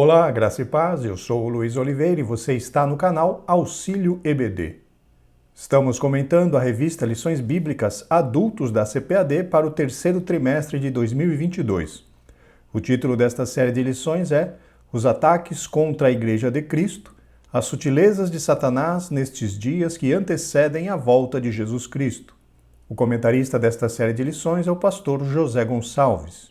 Olá, graça e paz, eu sou o Luiz Oliveira e você está no canal Auxílio EBD. Estamos comentando a revista Lições Bíblicas Adultos da CPAD para o terceiro trimestre de 2022. O título desta série de lições é Os ataques contra a Igreja de Cristo, as sutilezas de Satanás nestes dias que antecedem a volta de Jesus Cristo. O comentarista desta série de lições é o pastor José Gonçalves.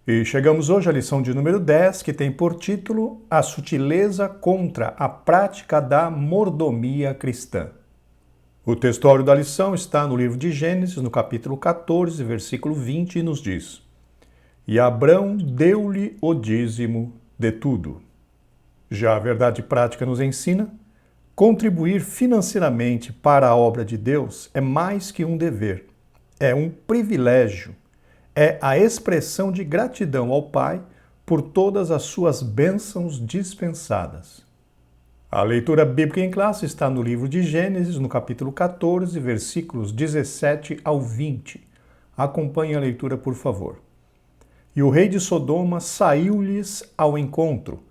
E chegamos hoje à lição de número 10, que tem por título A Sutileza contra a Prática da Mordomia Cristã. O textório da lição está no livro de Gênesis, no capítulo 14, versículo 20, e nos diz: E Abrão deu-lhe o dízimo de tudo. Já a verdade prática nos ensina: contribuir financeiramente para a obra de Deus é mais que um dever, é um privilégio. É a expressão de gratidão ao Pai por todas as suas bênçãos dispensadas. A leitura bíblica em classe está no livro de Gênesis, no capítulo 14, versículos 17 ao 20. Acompanhe a leitura, por favor. E o rei de Sodoma saiu-lhes ao encontro,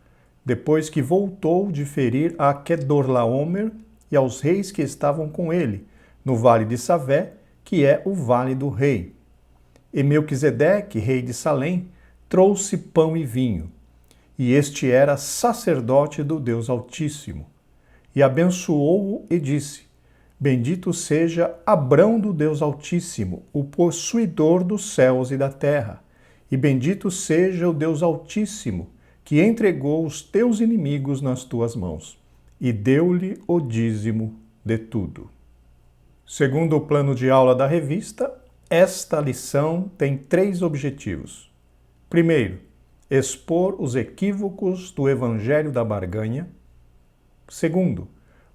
depois que voltou de ferir a Quedorlaomer e aos reis que estavam com ele, no vale de Savé, que é o vale do rei. E Melquisedeque, rei de Salém, trouxe pão e vinho, e este era sacerdote do Deus Altíssimo. E abençoou-o e disse: Bendito seja Abrão do Deus Altíssimo, o possuidor dos céus e da terra, e bendito seja o Deus Altíssimo, que entregou os teus inimigos nas tuas mãos, e deu-lhe o dízimo de tudo. Segundo o plano de aula da revista, esta lição tem 3 objetivos. Primeiro, expor os equívocos do Evangelho da Barganha. Segundo,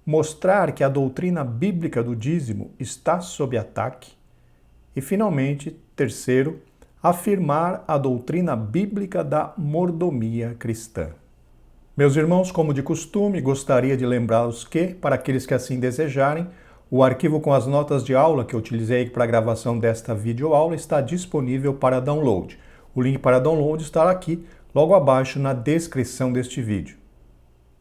mostrar que a doutrina bíblica do dízimo está sob ataque. E, finalmente, terceiro, afirmar a doutrina bíblica da mordomia cristã. Meus irmãos, como de costume, gostaria de lembrá-los que, para aqueles que assim desejarem, o arquivo com as notas de aula que eu utilizei para a gravação desta videoaula está disponível para download. O link para download estará aqui, logo abaixo na descrição deste vídeo.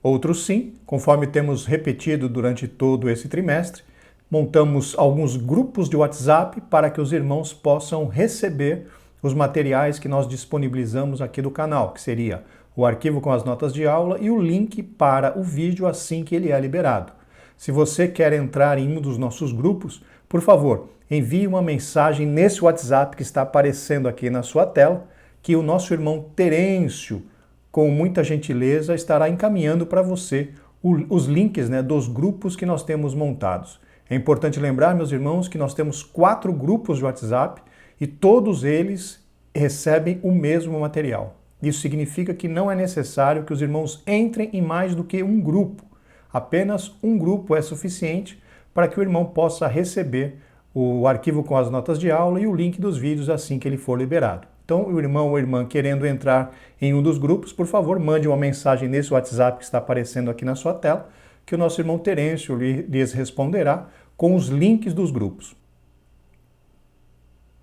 Outro sim, conforme temos repetido durante todo esse trimestre, montamos alguns grupos de WhatsApp para que os irmãos possam receber os materiais que nós disponibilizamos aqui do canal, que seria o arquivo com as notas de aula e o link para o vídeo assim que ele é liberado. Se você quer entrar em um dos nossos grupos, por favor, envie uma mensagem nesse WhatsApp que está aparecendo aqui na sua tela, que o nosso irmão Terêncio, com muita gentileza, estará encaminhando para você os links, dos grupos que nós temos montados. É importante lembrar, meus irmãos, que nós temos 4 grupos de WhatsApp e todos eles recebem o mesmo material. Isso significa que não é necessário que os irmãos entrem em mais do que um grupo. Apenas um grupo é suficiente para que o irmão possa receber o arquivo com as notas de aula e o link dos vídeos assim que ele for liberado. Então, o irmão ou irmã querendo entrar em um dos grupos, por favor, mande uma mensagem nesse WhatsApp que está aparecendo aqui na sua tela, que o nosso irmão Terêncio lhes responderá com os links dos grupos.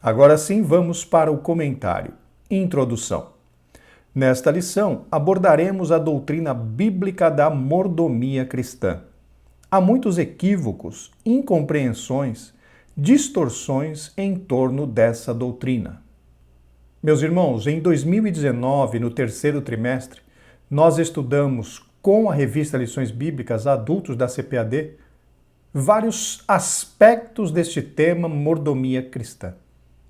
Agora sim, vamos para o comentário. Introdução. Nesta lição, abordaremos a doutrina bíblica da mordomia cristã. Há muitos equívocos, incompreensões, distorções em torno dessa doutrina. Meus irmãos, em 2019, no terceiro trimestre, nós estudamos com a revista Lições Bíblicas Adultos da CPAD vários aspectos deste tema mordomia cristã.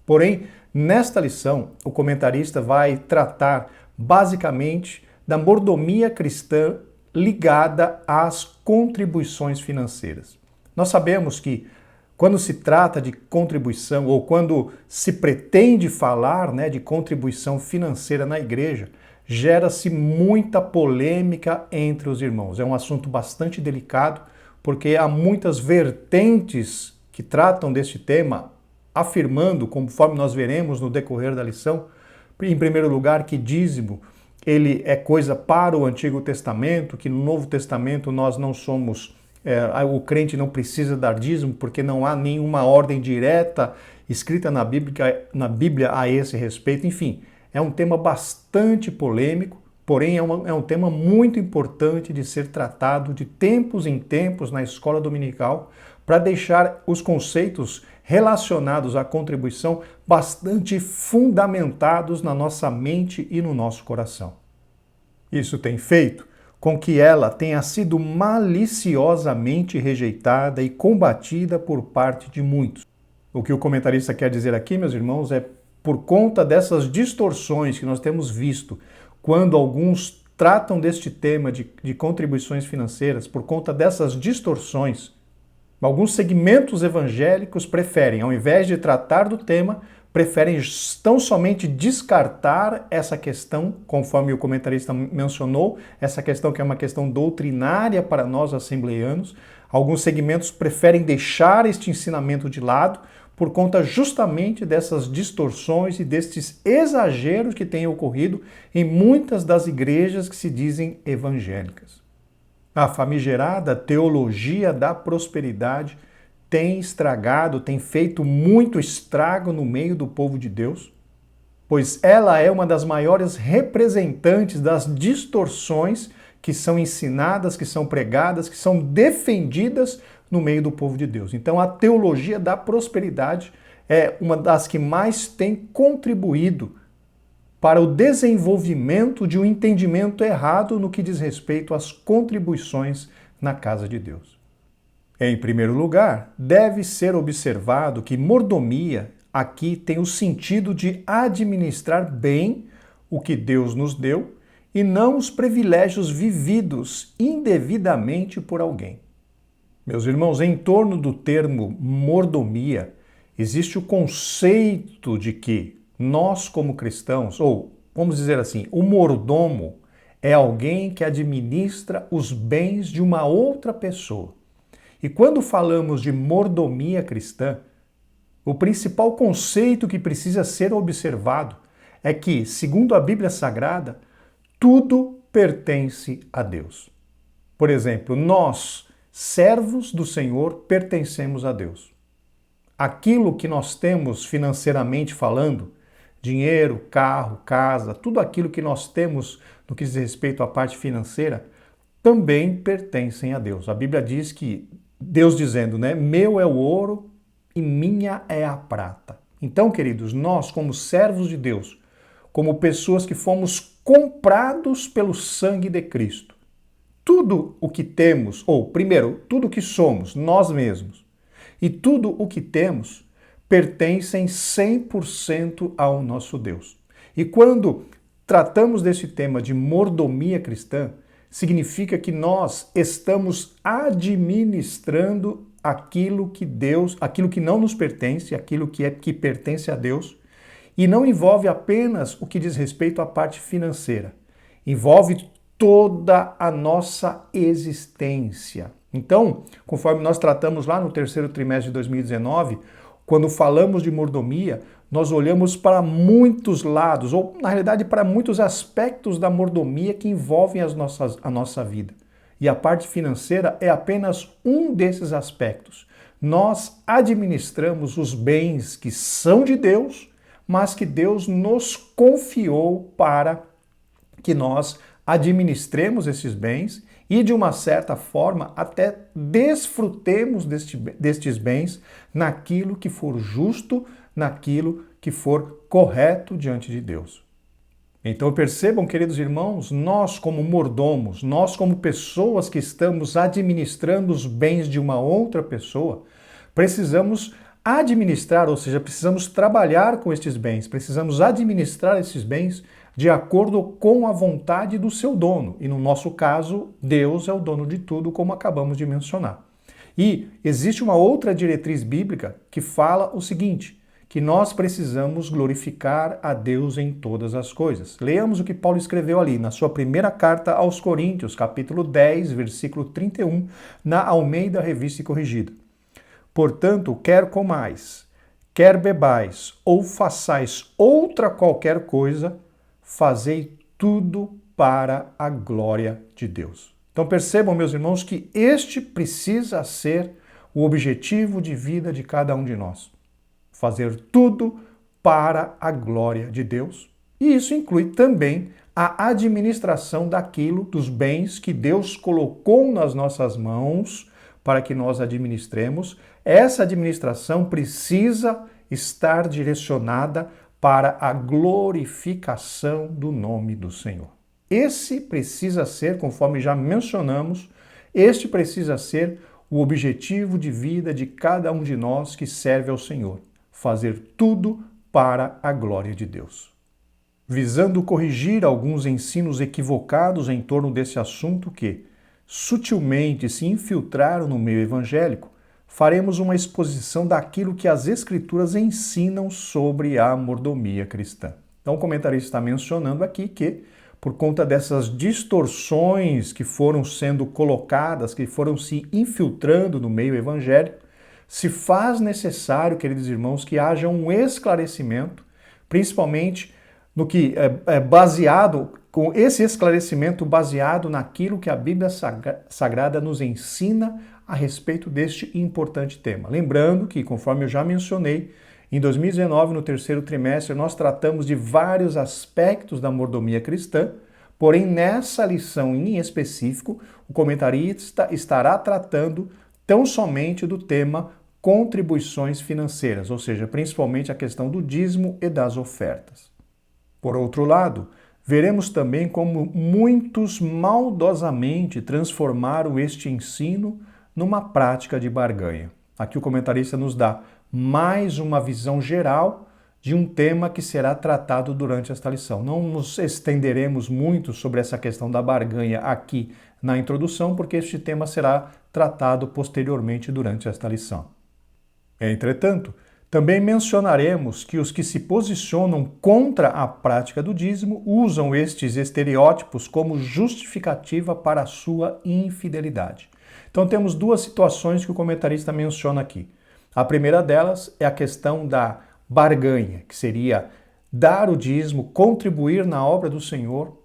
Porém, nesta lição, o comentarista vai tratar basicamente da mordomia cristã ligada às contribuições financeiras. Nós sabemos que quando se trata de contribuição ou quando se pretende falar de contribuição financeira na igreja, gera-se muita polêmica entre os irmãos. É um assunto bastante delicado porque há muitas vertentes que tratam deste tema, afirmando, conforme nós veremos no decorrer da lição, em primeiro lugar, que dízimo ele é coisa para o Antigo Testamento, que no Novo Testamento nós não somos, o crente não precisa dar dízimo porque não há nenhuma ordem direta escrita na Bíblia a esse respeito. Enfim, é um tema bastante polêmico, porém é um tema muito importante de ser tratado de tempos em tempos na escola dominical, para deixar os conceitos relacionados à contribuição bastante fundamentados na nossa mente e no nosso coração. Isso tem feito com que ela tenha sido maliciosamente rejeitada e combatida por parte de muitos. O que o comentarista quer dizer aqui, meus irmãos, é por conta dessas distorções que nós temos visto quando alguns tratam deste tema de contribuições financeiras, por conta dessas distorções, alguns segmentos evangélicos preferem, ao invés de tratar do tema, preferem tão somente descartar essa questão, conforme o comentarista mencionou, essa questão que é uma questão doutrinária para nós assembleianos. Alguns segmentos preferem deixar este ensinamento de lado por conta justamente dessas distorções e destes exageros que têm ocorrido em muitas das igrejas que se dizem evangélicas. A famigerada teologia da prosperidade tem estragado, tem feito muito estrago no meio do povo de Deus, pois ela é uma das maiores representantes das distorções que são ensinadas, que são pregadas, que são defendidas no meio do povo de Deus. Então a teologia da prosperidade é uma das que mais tem contribuído para o desenvolvimento de um entendimento errado no que diz respeito às contribuições na casa de Deus. Em primeiro lugar, deve ser observado que mordomia aqui tem o sentido de administrar bem o que Deus nos deu e não os privilégios vividos indevidamente por alguém. Meus irmãos, em torno do termo mordomia, existe o conceito de que nós, como cristãos, ou vamos dizer assim, o mordomo é alguém que administra os bens de uma outra pessoa. E quando falamos de mordomia cristã, o principal conceito que precisa ser observado é que, segundo a Bíblia Sagrada, tudo pertence a Deus. Por exemplo, nós, servos do Senhor, pertencemos a Deus. Aquilo que nós temos financeiramente falando, dinheiro, carro, casa, tudo aquilo que nós temos no que diz respeito à parte financeira, também pertencem a Deus. A Bíblia diz que Deus dizendo, né, meu é o ouro e minha é a prata. Então, queridos, nós como servos de Deus, como pessoas que fomos comprados pelo sangue de Cristo, tudo o que temos, ou primeiro, tudo o que somos, nós mesmos, e tudo o que temos, pertencem 100% ao nosso Deus. E quando tratamos desse tema de mordomia cristã, significa que nós estamos administrando aquilo que não nos pertence, aquilo que pertence a Deus, e não envolve apenas o que diz respeito à parte financeira, envolve toda a nossa existência. Então, conforme nós tratamos lá no terceiro trimestre de 2019, quando falamos de mordomia, nós olhamos para muitos lados, ou na realidade para muitos aspectos da mordomia que envolvem a nossa vida. E a parte financeira é apenas um desses aspectos. Nós administramos os bens que são de Deus, mas que Deus nos confiou para que nós administremos esses bens e, de uma certa forma, até desfrutemos destes bens naquilo que for justo, naquilo que for correto diante de Deus. Então percebam, queridos irmãos, nós como mordomos, nós como pessoas que estamos administrando os bens de uma outra pessoa, precisamos administrar, ou seja, precisamos trabalhar com estes bens, precisamos administrar esses bens de acordo com a vontade do seu dono. E no nosso caso, Deus é o dono de tudo, como acabamos de mencionar. E existe uma outra diretriz bíblica que fala o seguinte, que nós precisamos glorificar a Deus em todas as coisas. Leamos o que Paulo escreveu ali na sua primeira carta aos Coríntios, capítulo 10, versículo 31, na Almeida Revista e Corrigida. Portanto, quer comais, quer bebais, ou façais outra qualquer coisa, fazei tudo para a glória de Deus. Então percebam, meus irmãos, que este precisa ser o objetivo de vida de cada um de nós. Fazer tudo para a glória de Deus. E isso inclui também a administração daquilo, dos bens que Deus colocou nas nossas mãos para que nós administremos. Essa administração precisa estar direcionada para a glorificação do nome do Senhor. Esse precisa ser, conforme já mencionamos, este precisa ser o objetivo de vida de cada um de nós que serve ao Senhor. Fazer tudo para a glória de Deus. Visando corrigir alguns ensinos equivocados em torno desse assunto que sutilmente se infiltraram no meio evangélico, faremos uma exposição daquilo que as Escrituras ensinam sobre a mordomia cristã. Então o comentarista está mencionando aqui que, por conta dessas distorções que foram sendo colocadas, que foram se infiltrando no meio evangélico, se faz necessário, queridos irmãos, que haja um esclarecimento, principalmente no que é baseado, com esse esclarecimento baseado naquilo que a Bíblia Sagrada nos ensina a respeito deste importante tema. Lembrando que, conforme eu já mencionei, em 2019, no terceiro trimestre, nós tratamos de vários aspectos da mordomia cristã, porém nessa lição em específico, o comentarista estará tratando tão somente do tema contribuições financeiras, ou seja, principalmente a questão do dízimo e das ofertas. Por outro lado, veremos também como muitos maldosamente transformaram este ensino numa prática de barganha. Aqui o comentarista nos dá mais uma visão geral de um tema que será tratado durante esta lição. Não nos estenderemos muito sobre essa questão da barganha aqui na introdução, porque este tema será tratado posteriormente durante esta lição. Entretanto, também mencionaremos que os que se posicionam contra a prática do dízimo usam estes estereótipos como justificativa para a sua infidelidade. Então temos duas situações que o comentarista menciona aqui. A primeira delas é a questão da barganha, que seria dar o dízimo, contribuir na obra do Senhor,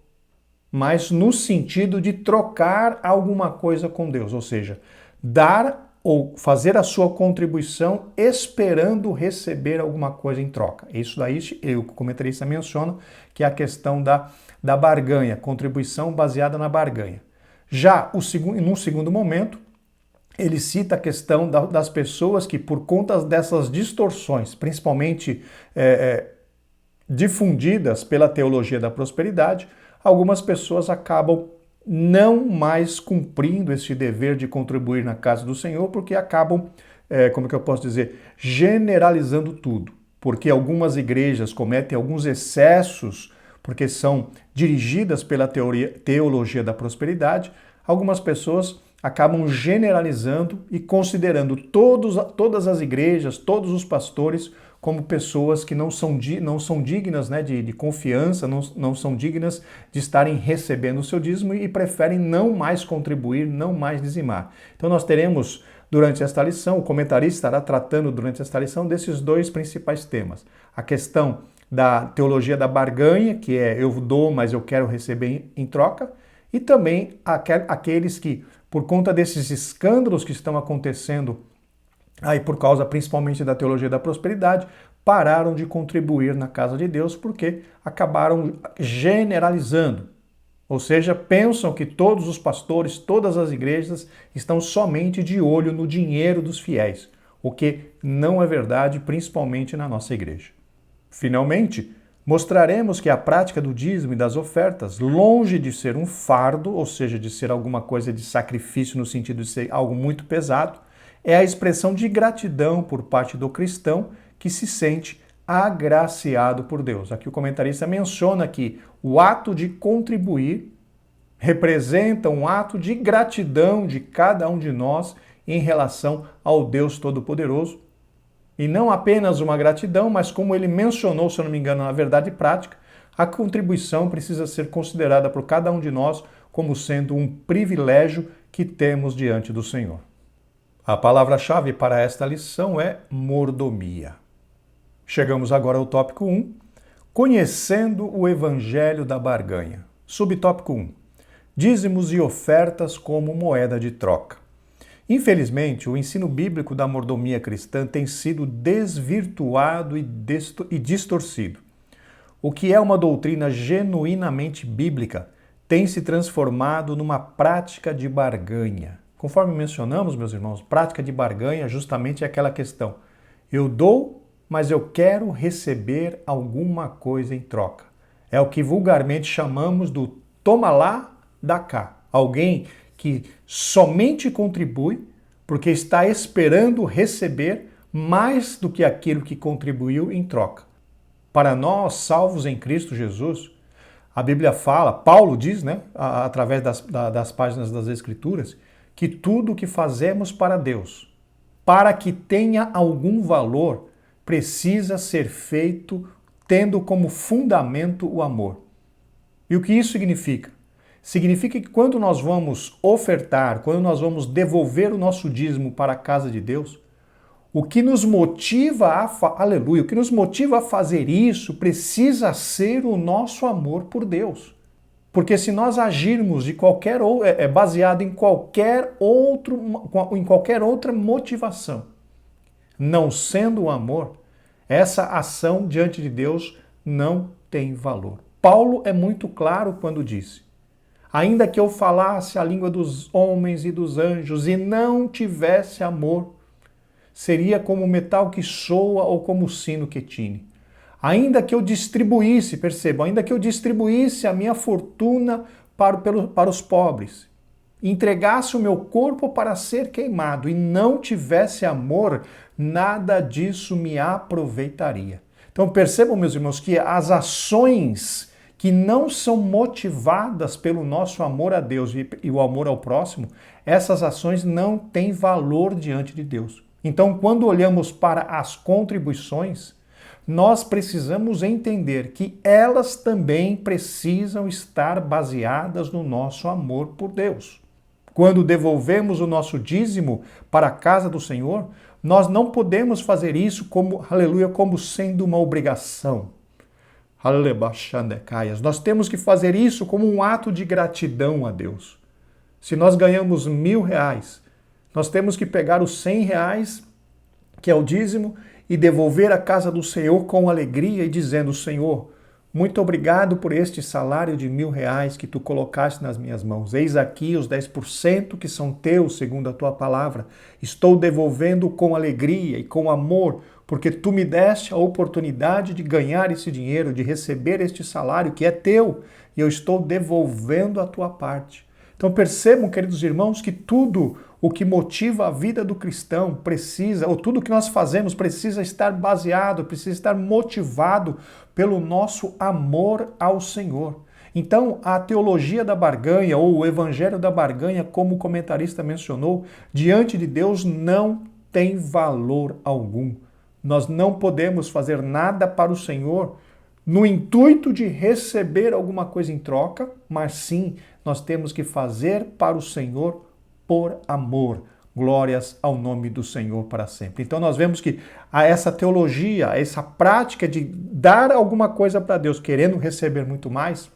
mas no sentido de trocar alguma coisa com Deus, ou seja, dar ou fazer a sua contribuição esperando receber alguma coisa em troca. Isso daí o comentarista menciona que é a questão da barganha, contribuição baseada na barganha. Já num segundo momento, ele cita a questão das pessoas que, por conta dessas distorções, principalmente difundidas pela teologia da prosperidade, algumas pessoas acabam não mais cumprindo esse dever de contribuir na casa do Senhor, porque acabam, como que eu posso dizer, generalizando tudo. Porque algumas igrejas cometem alguns excessos, porque são dirigidas pela teologia da prosperidade, algumas pessoas acabam generalizando e considerando todas as igrejas, todos os pastores, como pessoas que não são dignas, né, de confiança, não são dignas de estarem recebendo o seu dízimo e preferem não mais contribuir, não mais dizimar. Então nós teremos, durante esta lição, o comentarista estará tratando durante esta lição desses dois principais temas. A questão da teologia da barganha, que é eu dou, mas eu quero receber em troca, e também aqueles que, por conta desses escândalos que estão acontecendo aí por causa principalmente da teologia da prosperidade, pararam de contribuir na casa de Deus porque acabaram generalizando. Ou seja, pensam que todos os pastores, todas as igrejas estão somente de olho no dinheiro dos fiéis, o que não é verdade, principalmente na nossa igreja. Finalmente, mostraremos que a prática do dízimo e das ofertas, longe de ser um fardo, ou seja, de ser alguma coisa de sacrifício no sentido de ser algo muito pesado, é a expressão de gratidão por parte do cristão que se sente agraciado por Deus. Aqui o comentarista menciona que o ato de contribuir representa um ato de gratidão de cada um de nós em relação ao Deus Todo-Poderoso. E não apenas uma gratidão, mas como ele mencionou, se eu não me engano, na verdade prática, a contribuição precisa ser considerada por cada um de nós como sendo um privilégio que temos diante do Senhor. A palavra-chave para esta lição é mordomia. Chegamos agora ao tópico 1, conhecendo o evangelho da barganha. Subtópico 1, dízimos e ofertas como moeda de troca. Infelizmente, o ensino bíblico da mordomia cristã tem sido desvirtuado e distorcido. o que é uma doutrina genuinamente bíblica tem se transformado numa prática de barganha. Conforme mencionamos, meus irmãos, prática de barganha justamente é aquela questão. Eu dou, mas eu quero receber alguma coisa em troca. É o que vulgarmente chamamos do toma lá, dá cá. Alguém que somente contribui porque está esperando receber mais do que aquilo que contribuiu em troca. Para nós, salvos em Cristo Jesus, a Bíblia fala, Paulo diz, né, através das páginas das Escrituras, que tudo o que fazemos para Deus, para que tenha algum valor, precisa ser feito tendo como fundamento o amor. E o que isso significa? Significa que quando nós vamos ofertar, quando nós vamos devolver o nosso dízimo para a casa de Deus, o que nos motiva o que nos motiva a fazer isso precisa ser o nosso amor por Deus. Porque se nós agirmos baseado em qualquer outra motivação, não sendo o amor, essa ação diante de Deus não tem valor. Paulo é muito claro quando disse: ainda que eu falasse a língua dos homens e dos anjos e não tivesse amor, seria como o metal que soa ou como o sino que tine. Ainda que eu distribuísse, percebam, ainda que eu distribuísse a minha fortuna para os pobres, entregasse o meu corpo para ser queimado e não tivesse amor, nada disso me aproveitaria. Então percebam, meus irmãos, que as ações que não são motivadas pelo nosso amor a Deus e o amor ao próximo, essas ações não têm valor diante de Deus. Então, quando olhamos para as contribuições, nós precisamos entender que elas também precisam estar baseadas no nosso amor por Deus. Quando devolvemos o nosso dízimo para a casa do Senhor, nós não podemos fazer isso como sendo uma obrigação. Nós temos que fazer isso como um ato de gratidão a Deus. Se nós ganhamos R$1.000, nós temos que pegar os R$100, que é o dízimo, e devolver à casa do Senhor com alegria e dizendo: Senhor, muito obrigado por este salário de R$1.000 que tu colocaste nas minhas mãos. Eis aqui os 10% que são teus, segundo a tua palavra. Estou devolvendo com alegria e com amor, porque tu me deste a oportunidade de ganhar esse dinheiro, de receber este salário que é teu, e eu estou devolvendo a tua parte. Então percebam, queridos irmãos, que tudo o que motiva a vida do cristão tudo o que nós fazemos precisa estar baseado, precisa estar motivado pelo nosso amor ao Senhor. Então, a teologia da barganha, ou o evangelho da barganha, como o comentarista mencionou, diante de Deus não tem valor algum. Nós não podemos fazer nada para o Senhor no intuito de receber alguma coisa em troca, mas sim, nós temos que fazer para o Senhor por amor. Glórias ao nome do Senhor para sempre. Então nós vemos que essa teologia, essa prática de dar alguma coisa para Deus querendo receber muito mais,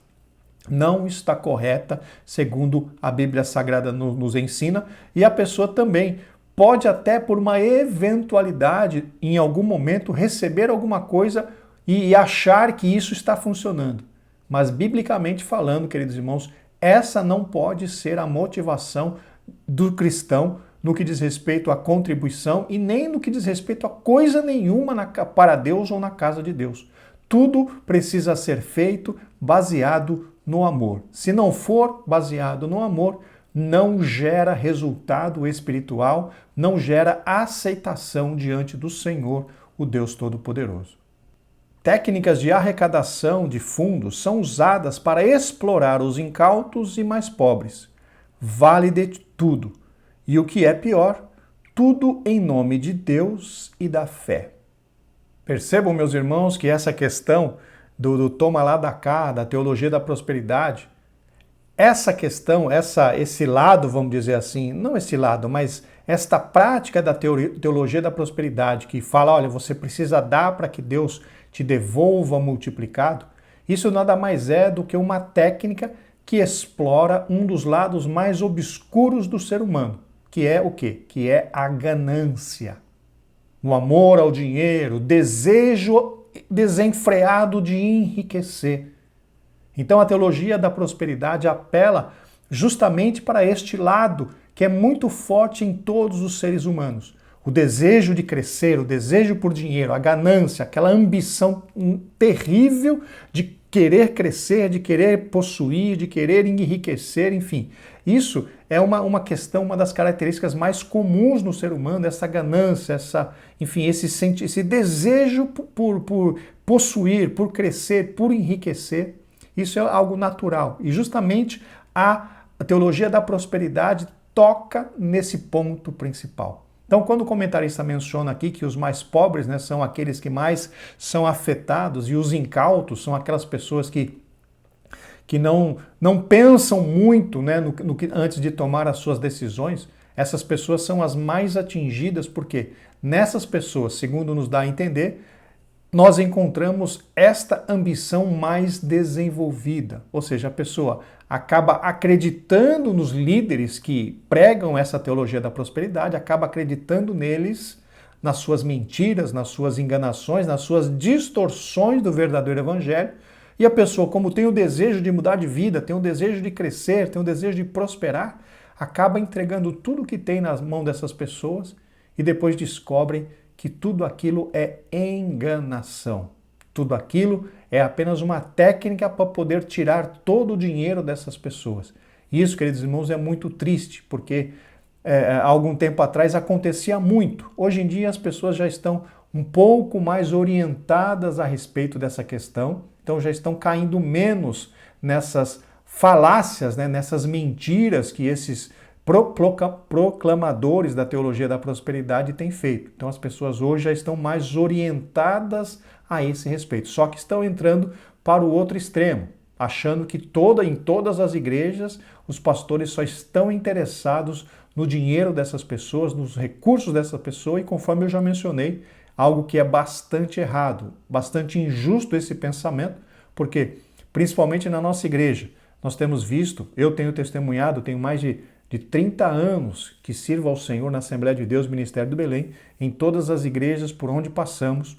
não está correta, segundo a Bíblia Sagrada nos ensina, e a pessoa também pode até por uma eventualidade, em algum momento, receber alguma coisa e achar que isso está funcionando. Mas biblicamente falando, queridos irmãos, essa não pode ser a motivação do cristão no que diz respeito à contribuição e nem no que diz respeito a coisa nenhuma para Deus ou na casa de Deus. Tudo precisa ser feito baseado no amor. Se não for baseado no amor, não gera resultado espiritual, não gera aceitação diante do Senhor, o Deus Todo-Poderoso. Técnicas de arrecadação de fundos são usadas para explorar os incautos e mais pobres. Vale de tudo. E o que é pior, tudo em nome de Deus e da fé. Percebam, meus irmãos, que essa questão do toma lá da cá, da teologia da prosperidade, essa questão, esse lado, vamos dizer assim, não esse lado, mas esta prática da teologia da prosperidade, que fala, olha, você precisa dar para que Deus te devolva multiplicado, isso nada mais é do que uma técnica que explora um dos lados mais obscuros do ser humano, que é o quê? Que é a ganância. O amor ao dinheiro, o desejo desenfreado de enriquecer. Então a teologia da prosperidade apela justamente para este lado que é muito forte em todos os seres humanos. O desejo de crescer, o desejo por dinheiro, a ganância, aquela ambição terrível de querer crescer, de querer possuir, de querer enriquecer, enfim. Isso é uma questão, uma das características mais comuns no ser humano, essa ganância, esse desejo por possuir, por crescer, por enriquecer. Isso é algo natural. E justamente a teologia da prosperidade toca nesse ponto principal. Então, quando o comentarista menciona aqui que os mais pobres, né, são aqueles que mais são afetados e os incautos são aquelas pessoas que não pensam muito, né, antes de tomar as suas decisões, essas pessoas são as mais atingidas, porque nessas pessoas, segundo nos dá a entender, nós encontramos esta ambição mais desenvolvida, ou seja, a pessoa acaba acreditando nos líderes que pregam essa teologia da prosperidade, acaba acreditando neles, nas suas mentiras, nas suas enganações, nas suas distorções do verdadeiro evangelho, e a pessoa, como tem o desejo de mudar de vida, tem o desejo de crescer, tem o desejo de prosperar, acaba entregando tudo que tem nas mãos dessas pessoas e depois descobrem que tudo aquilo é enganação. Tudo aquilo é apenas uma técnica para poder tirar todo o dinheiro dessas pessoas. Isso, queridos irmãos, é muito triste, porque há algum tempo atrás acontecia muito. Hoje em dia as pessoas já estão um pouco mais orientadas a respeito dessa questão, então já estão caindo menos nessas falácias, né, nessas mentiras que esses proclamadores da teologia da prosperidade têm feito. Então as pessoas hoje já estão mais orientadas a esse respeito, só que estão entrando para o outro extremo, achando que em todas as igrejas os pastores só estão interessados no dinheiro dessas pessoas, nos recursos dessa pessoa, e conforme eu já mencionei, algo que é bastante errado, bastante injusto esse pensamento, porque principalmente na nossa igreja, nós temos visto, eu tenho testemunhado, tenho mais de 30 anos que sirvo ao Senhor na Assembleia de Deus, Ministério do Belém, em todas as igrejas por onde passamos,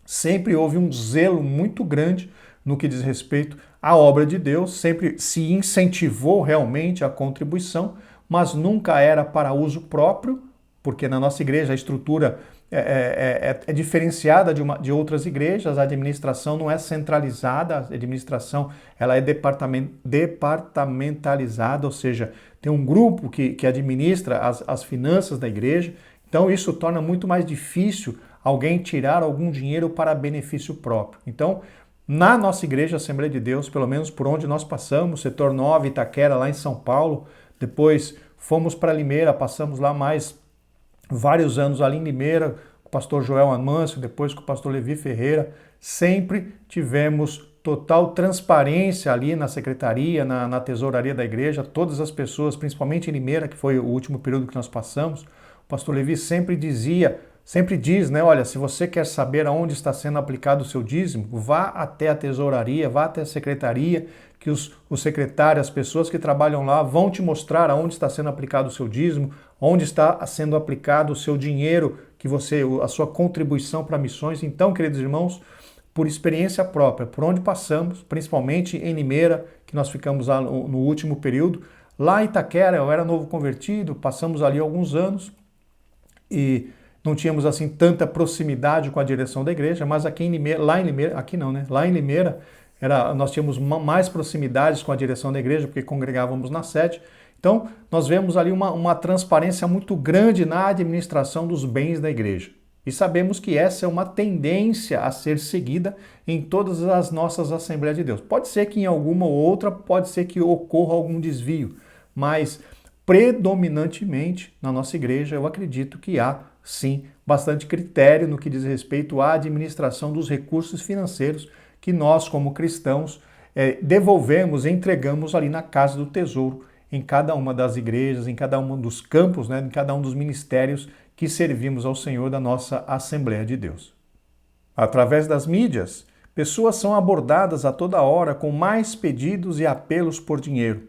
sempre houve um zelo muito grande no que diz respeito à obra de Deus, sempre se incentivou realmente a contribuição, mas nunca era para uso próprio, porque na nossa igreja a estrutura é diferenciada de outras igrejas, a administração não é centralizada, a administração ela é departamentalizada, ou seja, tem um grupo que administra as finanças da igreja, então isso torna muito mais difícil alguém tirar algum dinheiro para benefício próprio. Então, na nossa igreja Assembleia de Deus, pelo menos por onde nós passamos, setor 9, Itaquera, lá em São Paulo, depois fomos para Limeira, passamos lá mais vários anos ali em Limeira, com o pastor Joel Amâncio, depois com o pastor Levi Ferreira, sempre tivemos total transparência ali na secretaria, na tesouraria da igreja, todas as pessoas, principalmente em Limeira, que foi o último período que nós passamos, o pastor Levi sempre diz, né, olha, se você quer saber aonde está sendo aplicado o seu dízimo, vá até a tesouraria, vá até a secretaria, que os secretários, as pessoas que trabalham lá vão te mostrar aonde está sendo aplicado o seu dízimo, onde está sendo aplicado o seu dinheiro, a sua contribuição para missões. Então, queridos irmãos, por experiência própria, por onde passamos, principalmente em Limeira, que nós ficamos lá no último período, lá em Itaquera, eu era novo convertido, passamos ali alguns anos e não tínhamos assim tanta proximidade com a direção da igreja, mas aqui em Limeira, lá em Limeira, nós tínhamos mais proximidades com a direção da igreja, porque congregávamos na sede. Então, nós vemos ali uma transparência muito grande na administração dos bens da igreja. E sabemos que essa é uma tendência a ser seguida em todas as nossas Assembleias de Deus. Pode ser que em alguma ou outra, pode ser que ocorra algum desvio, mas predominantemente na nossa igreja eu acredito que há, sim, bastante critério no que diz respeito à administração dos recursos financeiros que nós, como cristãos, devolvemos, entregamos ali na Casa do Tesouro, em cada uma das igrejas, em cada um dos campos, né, em cada um dos ministérios que servimos ao Senhor da nossa Assembleia de Deus. Através das mídias, pessoas são abordadas a toda hora com mais pedidos e apelos por dinheiro.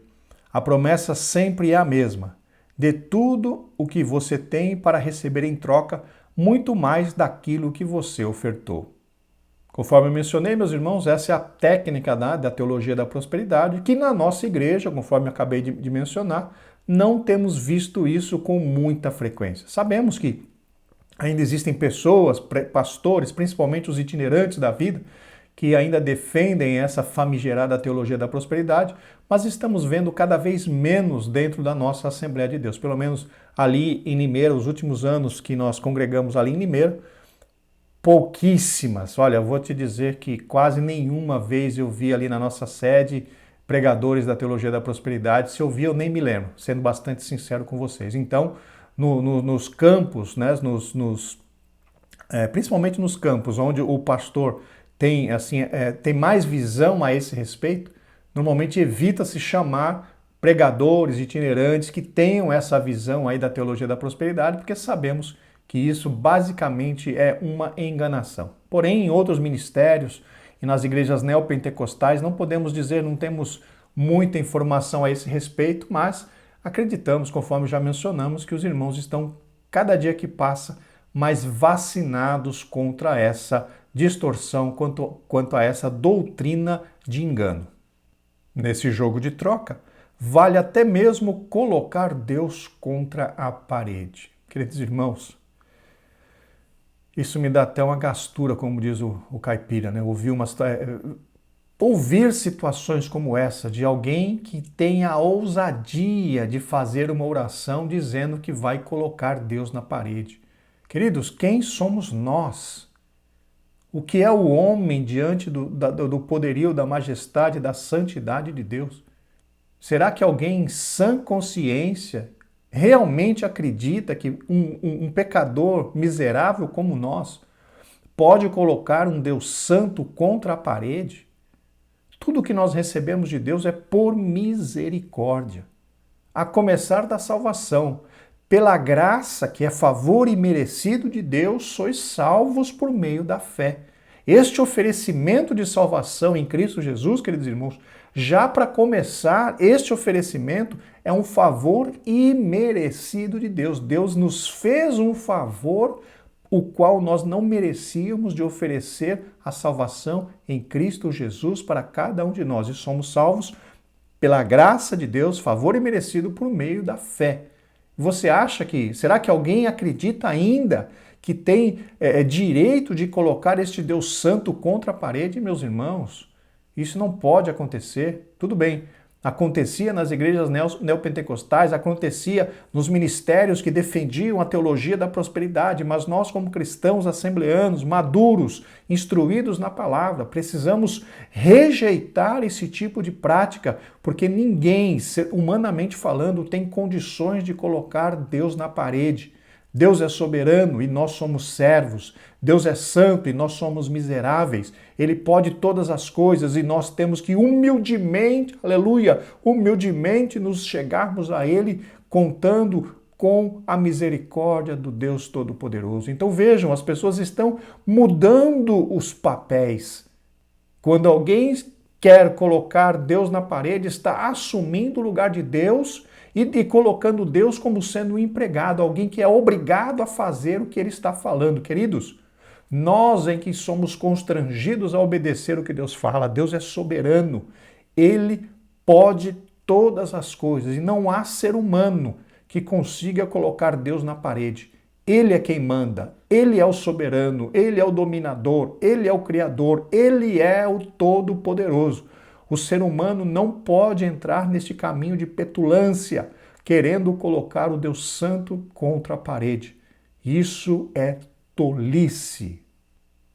A promessa sempre é a mesma: dê tudo o que você tem para receber em troca muito mais daquilo que você ofertou. Conforme eu mencionei, meus irmãos, essa é a técnica da teologia da prosperidade, que na nossa igreja, conforme eu acabei de mencionar, não temos visto isso com muita frequência. Sabemos que ainda existem pessoas, pastores, principalmente os itinerantes da vida, que ainda defendem essa famigerada teologia da prosperidade, mas estamos vendo cada vez menos dentro da nossa Assembleia de Deus. Pelo menos ali em Limeira, os últimos anos que nós congregamos ali em Limeira, pouquíssimas. Olha, eu vou te dizer que quase nenhuma vez eu vi ali na nossa sede pregadores da teologia da prosperidade. Se eu vi, eu nem me lembro, sendo bastante sincero com vocês. Então, nos campos, né, principalmente nos campos onde o pastor tem, tem mais visão a esse respeito, normalmente evita-se chamar pregadores itinerantes que tenham essa visão aí da teologia da prosperidade, porque sabemos que isso basicamente é uma enganação. Porém, em outros ministérios e nas igrejas neopentecostais, não podemos dizer, não temos muita informação a esse respeito, mas acreditamos, conforme já mencionamos, que os irmãos estão, cada dia que passa, mais vacinados contra essa distorção, quanto a essa doutrina de engano. Nesse jogo de troca, vale até mesmo colocar Deus contra a parede. Queridos irmãos, isso me dá até uma gastura, como diz o caipira, né? Ouvir situações como essa de alguém que tem a ousadia de fazer uma oração dizendo que vai colocar Deus na parede. Queridos, quem somos nós? O que é o homem diante do poderio, da majestade, da santidade de Deus? Será que alguém em sã consciência realmente acredita que um pecador miserável como nós pode colocar um Deus santo contra a parede? Tudo que nós recebemos de Deus é por misericórdia, a começar da salvação. Pela graça, que é favor imerecido de Deus, sois salvos por meio da fé. Este oferecimento de salvação em Cristo Jesus, queridos irmãos, já para começar, este oferecimento é um favor imerecido de Deus. Deus nos fez um favor, o qual nós não merecíamos, de oferecer a salvação em Cristo Jesus para cada um de nós. E somos salvos pela graça de Deus, favor imerecido por meio da fé. Você acha será que alguém acredita ainda que tem direito de colocar este Deus santo contra a parede? Meus irmãos, isso não pode acontecer. Tudo bem, acontecia nas igrejas neopentecostais, acontecia nos ministérios que defendiam a teologia da prosperidade, mas nós, como cristãos assembleanos, maduros, instruídos na palavra, precisamos rejeitar esse tipo de prática, porque ninguém, humanamente falando, tem condições de colocar Deus na parede. Deus é soberano e nós somos servos. Deus é santo e nós somos miseráveis. Ele pode todas as coisas e nós temos que humildemente, aleluia, humildemente nos chegarmos a Ele contando com a misericórdia do Deus Todo-Poderoso. Então vejam, as pessoas estão mudando os papéis. Quando alguém quer colocar Deus na parede, está assumindo o lugar de Deus e colocando Deus como sendo um empregado, alguém que é obrigado a fazer o que ele está falando. Queridos, nós em que somos constrangidos a obedecer o que Deus fala, Deus é soberano, Ele pode todas as coisas e não há ser humano que consiga colocar Deus na parede. Ele é quem manda, Ele é o soberano, Ele é o dominador, Ele é o criador, Ele é o todo-poderoso. O ser humano não pode entrar neste caminho de petulância, querendo colocar o Deus Santo contra a parede. Isso é tolice.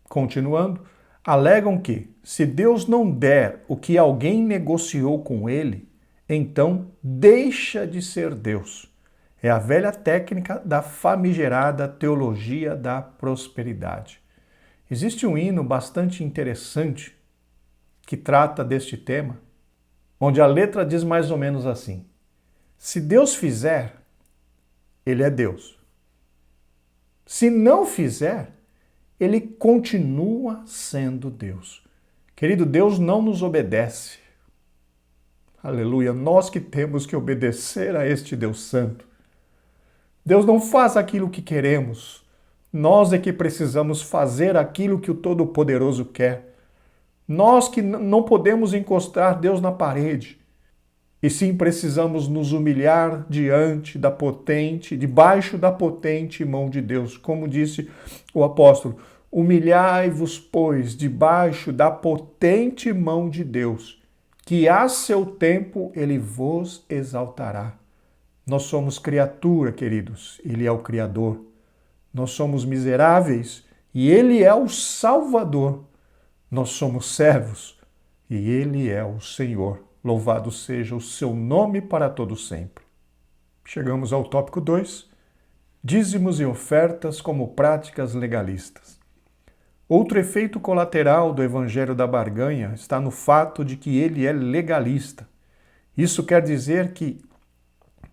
Continuando, alegam que, se Deus não der o que alguém negociou com ele, então deixa de ser Deus. É a velha técnica da famigerada teologia da prosperidade. Existe um hino bastante interessante que trata deste tema, onde a letra diz mais ou menos assim: se Deus fizer, Ele é Deus. Se não fizer, Ele continua sendo Deus. Querido, Deus não nos obedece. Aleluia, nós que temos que obedecer a este Deus Santo. Deus não faz aquilo que queremos. Nós é que precisamos fazer aquilo que o Todo-Poderoso quer. Nós que não podemos encostar Deus na parede. E sim precisamos nos humilhar debaixo da potente mão de Deus. Como disse o apóstolo, humilhai-vos, pois, debaixo da potente mão de Deus, que a seu tempo ele vos exaltará. Nós somos criatura, queridos, ele é o Criador. Nós somos miseráveis e ele é o Salvador. Nós somos servos e ele é o Senhor. Louvado seja o seu nome para todo sempre. Chegamos ao tópico 2. Dízimos e ofertas como práticas legalistas. Outro efeito colateral do Evangelho da Barganha está no fato de que ele é legalista. Isso quer dizer que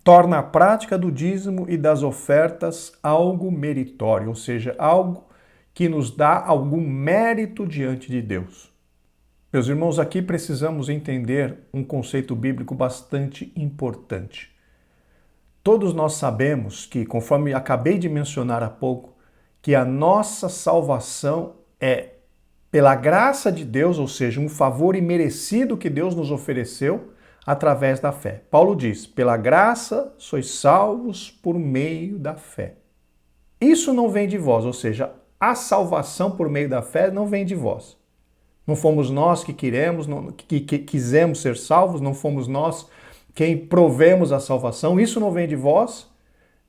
torna a prática do dízimo e das ofertas algo meritório, ou seja, algo que nos dá algum mérito diante de Deus. Meus irmãos, aqui precisamos entender um conceito bíblico bastante importante. Todos nós sabemos que, conforme acabei de mencionar há pouco, que a nossa salvação é pela graça de Deus, ou seja, um favor imerecido que Deus nos ofereceu através da fé. Paulo diz, pela graça sois salvos por meio da fé. Isso não vem de vós, ou seja, a salvação por meio da fé não vem de vós. Não fomos nós que quisemos ser salvos, não fomos nós quem provemos a salvação, isso não vem de vós,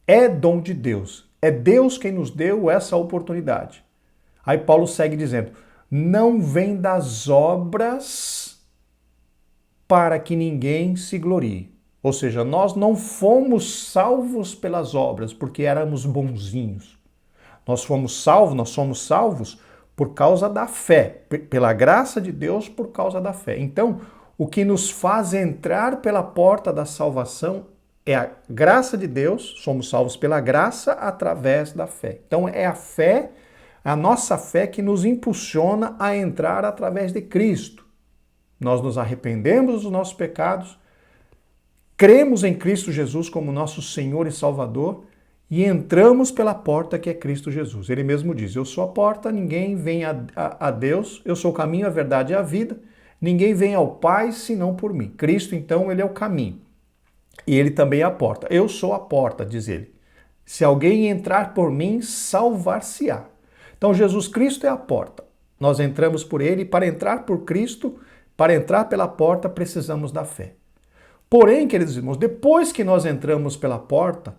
é dom de Deus. É Deus quem nos deu essa oportunidade. Aí Paulo segue dizendo, não vem das obras para que ninguém se glorie. Ou seja, nós não fomos salvos pelas obras porque éramos bonzinhos. Nós somos salvos por causa da fé, pela graça de Deus, por causa da fé. Então, o que nos faz entrar pela porta da salvação é a graça de Deus, somos salvos pela graça através da fé. Então, é a fé, a nossa fé que nos impulsiona a entrar através de Cristo. Nós nos arrependemos dos nossos pecados, cremos em Cristo Jesus como nosso Senhor e Salvador e entramos pela porta que é Cristo Jesus. Ele mesmo diz, eu sou a porta, ninguém vem a Deus, eu sou o caminho, a verdade e a vida, ninguém vem ao Pai senão por mim. Cristo, então, ele é o caminho e ele também é a porta. Eu sou a porta, diz ele. Se alguém entrar por mim, salvar-se-á. Então, Jesus Cristo é a porta. Nós entramos por ele e para entrar por Cristo, para entrar pela porta, precisamos da fé. Porém, queridos irmãos, depois que nós entramos pela porta,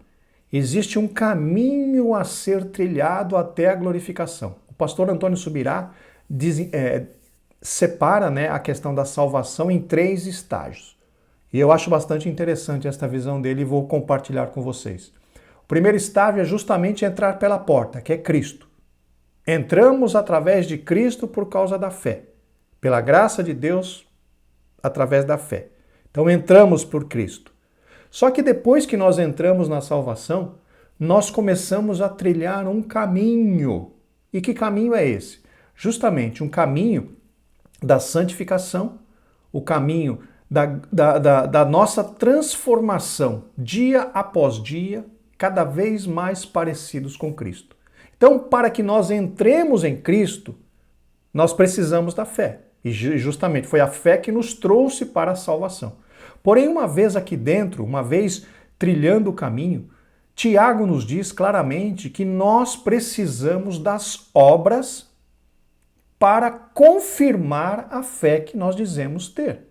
existe um caminho a ser trilhado até a glorificação. O pastor Antônio Subirá separa, a questão da salvação em 3 estágios. E eu acho bastante interessante esta visão dele e vou compartilhar com vocês. O primeiro estágio é justamente entrar pela porta, que é Cristo. Entramos através de Cristo por causa da fé. Pela graça de Deus, através da fé. Então entramos por Cristo. Só que depois que nós entramos na salvação, nós começamos a trilhar um caminho. E que caminho é esse? Justamente um caminho da santificação, o caminho da nossa transformação, dia após dia, cada vez mais parecidos com Cristo. Então, para que nós entremos em Cristo, nós precisamos da fé. E justamente foi a fé que nos trouxe para a salvação. Porém, uma vez aqui dentro, uma vez trilhando o caminho, Tiago nos diz claramente que nós precisamos das obras para confirmar a fé que nós dizemos ter.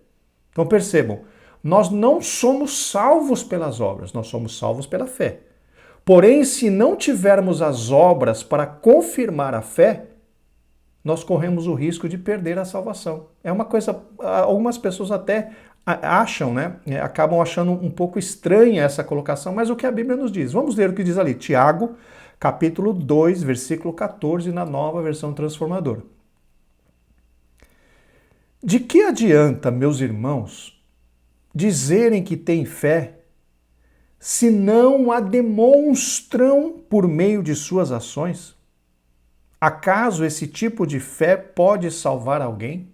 Então percebam, nós não somos salvos pelas obras, nós somos salvos pela fé. Porém, se não tivermos as obras para confirmar a fé, nós corremos o risco de perder a salvação. É uma coisa, algumas pessoas até acham, acabam achando um pouco estranha essa colocação, mas o que a Bíblia nos diz? Vamos ler o que diz ali, Tiago, capítulo 2, versículo 14, na Nova Versão Transformadora. De que adianta, meus irmãos, dizerem que têm fé, se não a demonstram por meio de suas ações? Acaso esse tipo de fé pode salvar alguém?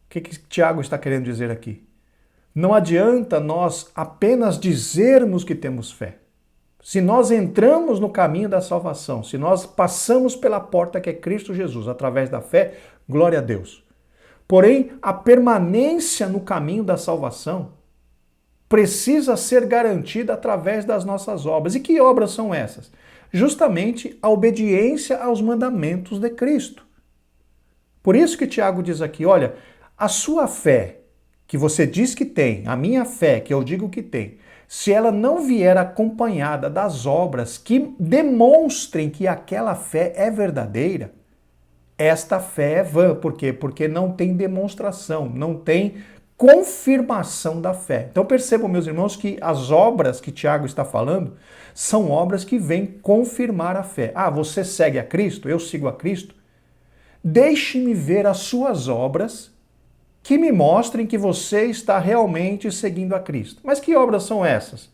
O que Tiago está querendo dizer aqui? Não adianta nós apenas dizermos que temos fé. Se nós entramos no caminho da salvação, se nós passamos pela porta que é Cristo Jesus, através da fé, glória a Deus. Porém, a permanência no caminho da salvação precisa ser garantida através das nossas obras. E que obras são essas? Justamente a obediência aos mandamentos de Cristo. Por isso que Tiago diz aqui, olha, a sua fé, que você diz que tem, a minha fé, que eu digo que tem, se ela não vier acompanhada das obras que demonstrem que aquela fé é verdadeira, esta fé é vã. Por quê? Porque não tem demonstração, não tem confirmação da fé. Então percebam, meus irmãos, que as obras que Tiago está falando são obras que vêm confirmar a fé. Ah, você segue a Cristo? Eu sigo a Cristo? Deixe-me ver as suas obras que me mostrem que você está realmente seguindo a Cristo. Mas que obras são essas?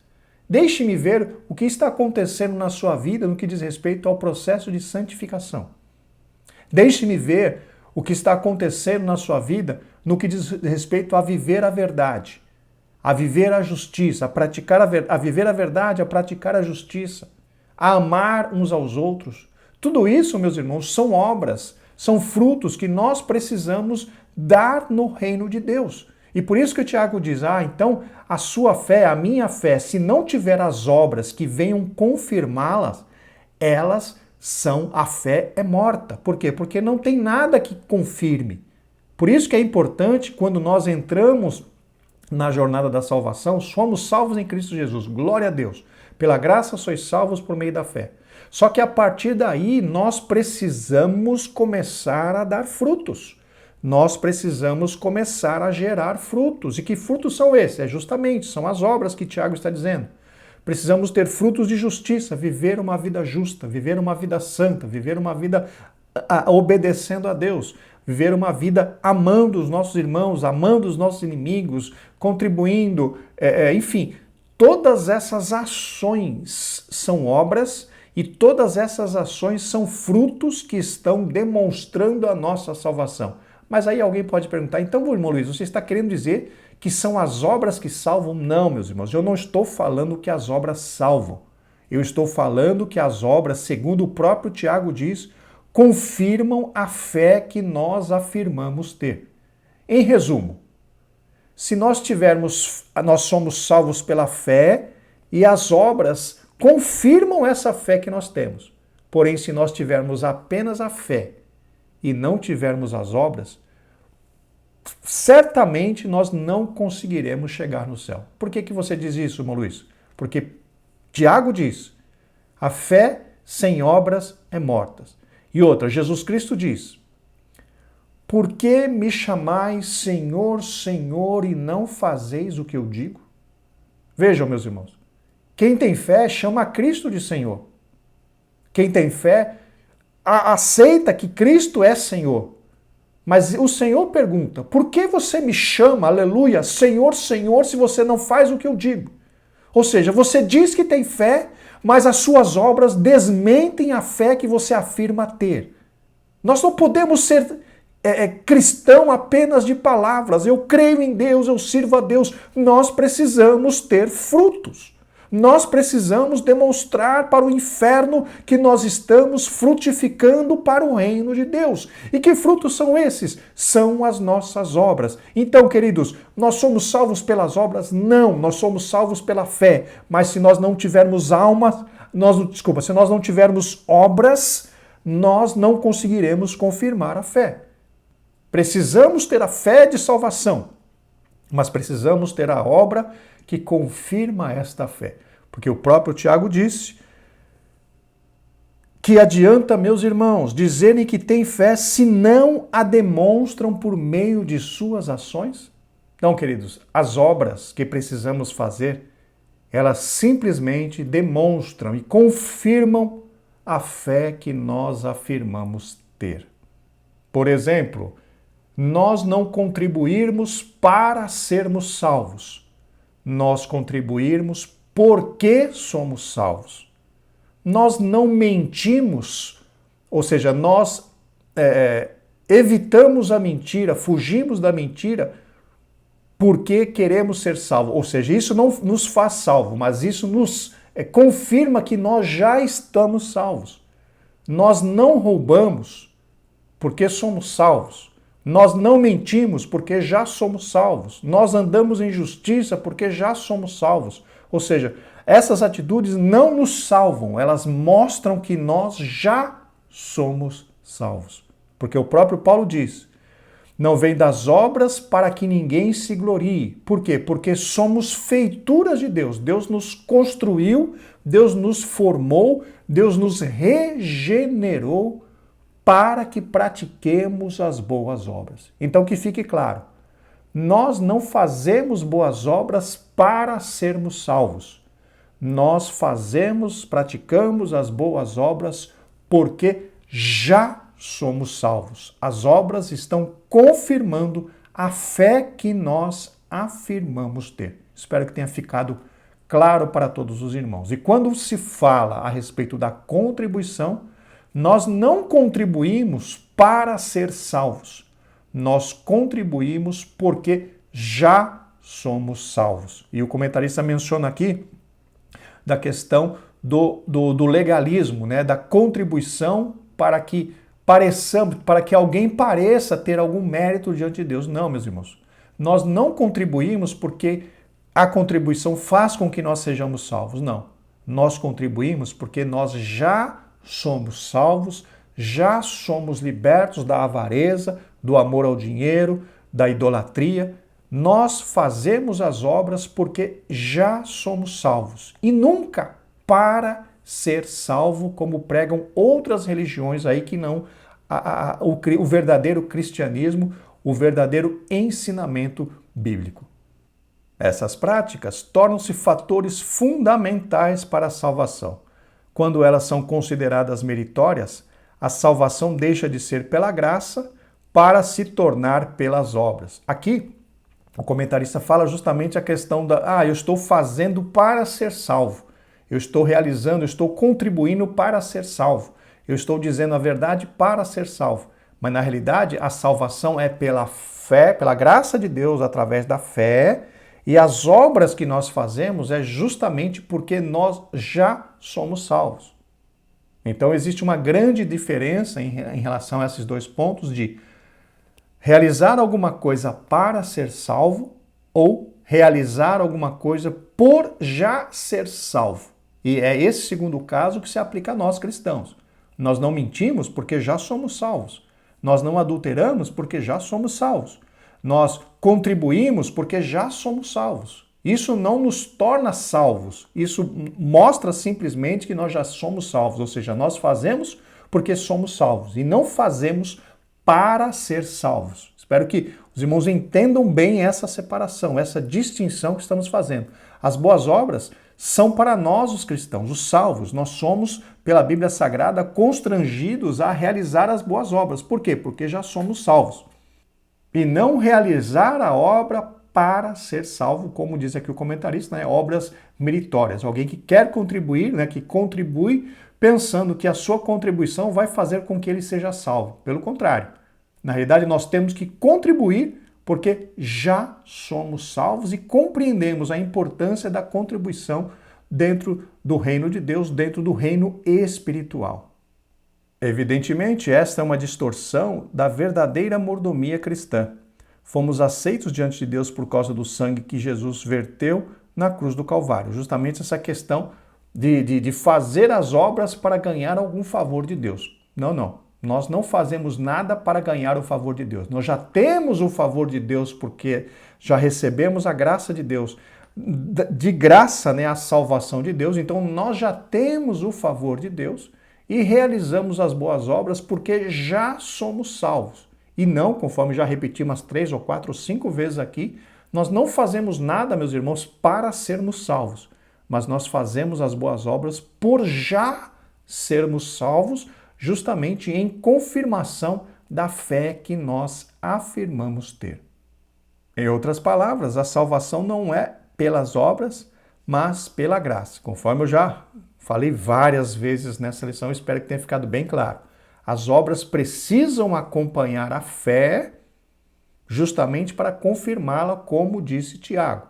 Deixe-me ver o que está acontecendo na sua vida no que diz respeito ao processo de santificação. Deixe-me ver o que está acontecendo na sua vida no que diz respeito a viver a verdade, a viver a justiça, a viver a verdade, a praticar a justiça, a amar uns aos outros. Tudo isso, meus irmãos, são obras, são frutos que nós precisamos dar no reino de Deus. E por isso que o Tiago diz, então a sua fé, a minha fé, se não tiver as obras que venham confirmá-las, a fé é morta. Por quê? Porque não tem nada que confirme. Por isso que é importante, quando nós entramos na jornada da salvação, somos salvos em Cristo Jesus. Glória a Deus. Pela graça sois salvos por meio da fé. Só que a partir daí nós precisamos começar a dar frutos. Nós precisamos começar a gerar frutos. E que frutos são esses? São as obras que Tiago está dizendo. Precisamos ter frutos de justiça, viver uma vida justa, viver uma vida santa, viver uma vida obedecendo a Deus, viver uma vida amando os nossos irmãos, amando os nossos inimigos, contribuindo, enfim. Todas essas ações são obras e todas essas ações são frutos que estão demonstrando a nossa salvação. Mas aí alguém pode perguntar, então, irmão Luiz, você está querendo dizer que são as obras que salvam? Não, meus irmãos, eu não estou falando que as obras salvam. Eu estou falando que as obras, segundo o próprio Tiago diz, confirmam a fé que nós afirmamos ter. Em resumo, se nós somos salvos pela fé e as obras confirmam essa fé que nós temos. Porém, se nós tivermos apenas a fé e não tivermos as obras, certamente nós não conseguiremos chegar no céu. Por que você diz isso, irmão Luiz? Porque Tiago diz, a fé sem obras é morta. E outra, Jesus Cristo diz, por que me chamais Senhor, Senhor e não fazeis o que eu digo? Vejam, meus irmãos, quem tem fé chama a Cristo de Senhor. Quem tem fé aceita que Cristo é Senhor. Mas o Senhor pergunta, por que você me chama, aleluia, Senhor, Senhor, se você não faz o que eu digo? Ou seja, você diz que tem fé, mas as suas obras desmentem a fé que você afirma ter. Nós não podemos ser cristão apenas de palavras. Eu creio em Deus, eu sirvo a Deus. Nós precisamos ter frutos. Nós precisamos demonstrar para o inferno que nós estamos frutificando para o reino de Deus. E que frutos são esses? São as nossas obras. Então, queridos, nós somos salvos pelas obras? Não, nós somos salvos pela fé. Mas se nós não tivermos se nós não tivermos obras, nós não conseguiremos confirmar a fé. Precisamos ter a fé de salvação, mas precisamos ter a obra que confirma esta fé. Porque o próprio Tiago disse que adianta, meus irmãos, dizerem que têm fé se não a demonstram por meio de suas ações? Então, queridos, as obras que precisamos fazer, elas simplesmente demonstram e confirmam a fé que nós afirmamos ter. Por exemplo, nós não contribuirmos para sermos salvos. Nós contribuirmos porque somos salvos. Nós não mentimos, ou seja, nós evitamos a mentira, fugimos da mentira porque queremos ser salvos. Ou seja, isso não nos faz salvo, mas isso nos confirma que nós já estamos salvos. Nós não roubamos porque somos salvos. Nós não mentimos porque já somos salvos. Nós andamos em justiça porque já somos salvos. Ou seja, essas atitudes não nos salvam, elas mostram que nós já somos salvos. Porque o próprio Paulo diz: não vem das obras para que ninguém se glorie. Por quê? Porque somos feituras de Deus. Deus nos construiu, Deus nos formou, Deus nos regenerou para que pratiquemos as boas obras. Então que fique claro, nós não fazemos boas obras para sermos salvos. Nós praticamos as boas obras porque já somos salvos. As obras estão confirmando a fé que nós afirmamos ter. Espero que tenha ficado claro para todos os irmãos. E quando se fala a respeito da contribuição, nós não contribuímos para ser salvos. Nós contribuímos porque já somos salvos. E o comentarista menciona aqui da questão do legalismo, né? Da contribuição para que alguém pareça ter algum mérito diante de Deus. Não, meus irmãos. Nós não contribuímos porque a contribuição faz com que nós sejamos salvos. Não. Nós contribuímos porque nós já somos salvos, já somos libertos da avareza, do amor ao dinheiro, da idolatria. Nós fazemos as obras porque já somos salvos. E nunca para ser salvo, como pregam outras religiões aí que não o verdadeiro cristianismo, o verdadeiro ensinamento bíblico. Essas práticas tornam-se fatores fundamentais para a salvação. Quando elas são consideradas meritórias, a salvação deixa de ser pela graça para se tornar pelas obras. Aqui, o comentarista fala justamente a questão eu estou fazendo para ser salvo. Eu estou realizando, eu estou contribuindo para ser salvo. Eu estou dizendo a verdade para ser salvo. Mas na realidade, a salvação é pela fé, pela graça de Deus, através da fé, e as obras que nós fazemos é justamente porque nós já somos salvos. Então existe uma grande diferença em relação a esses dois pontos de realizar alguma coisa para ser salvo ou realizar alguma coisa por já ser salvo. E é esse segundo caso que se aplica a nós cristãos. Nós não mentimos porque já somos salvos. Nós não adulteramos porque já somos salvos. Nós contribuímos porque já somos salvos. Isso não nos torna salvos. Isso mostra simplesmente que nós já somos salvos. Ou seja, nós fazemos porque somos salvos e não fazemos para ser salvos. Espero que os irmãos entendam bem essa separação, essa distinção que estamos fazendo. As boas obras são para nós, os cristãos, os salvos. Nós somos, pela Bíblia Sagrada, constrangidos a realizar as boas obras. Por quê? Porque já somos salvos. E não realizar a obra para ser salvo, como diz aqui o comentarista, né? Obras meritórias. Alguém que quer contribuir, né? Que contribui pensando que a sua contribuição vai fazer com que ele seja salvo. Pelo contrário. Na realidade, nós temos que contribuir porque já somos salvos e compreendemos a importância da contribuição dentro do reino de Deus, dentro do reino espiritual. Evidentemente, esta é uma distorção da verdadeira mordomia cristã. Fomos aceitos diante de Deus por causa do sangue que Jesus verteu na cruz do Calvário. Justamente essa questão de fazer as obras para ganhar algum favor de Deus. Não. Nós não fazemos nada para ganhar o favor de Deus. Nós já temos o favor de Deus porque já recebemos a graça de Deus. De graça, né, a salvação de Deus. Então nós já temos o favor de Deus e realizamos as boas obras porque já somos salvos. E não, conforme já repeti umas 3 ou 4 ou 5 vezes aqui, nós não fazemos nada, meus irmãos, para sermos salvos. Mas nós fazemos as boas obras por já sermos salvos, justamente em confirmação da fé que nós afirmamos ter. Em outras palavras, a salvação não é pelas obras, mas pela graça. Conforme eu já falei várias vezes nessa lição, espero que tenha ficado bem claro. As obras precisam acompanhar a fé justamente para confirmá-la, como disse Tiago.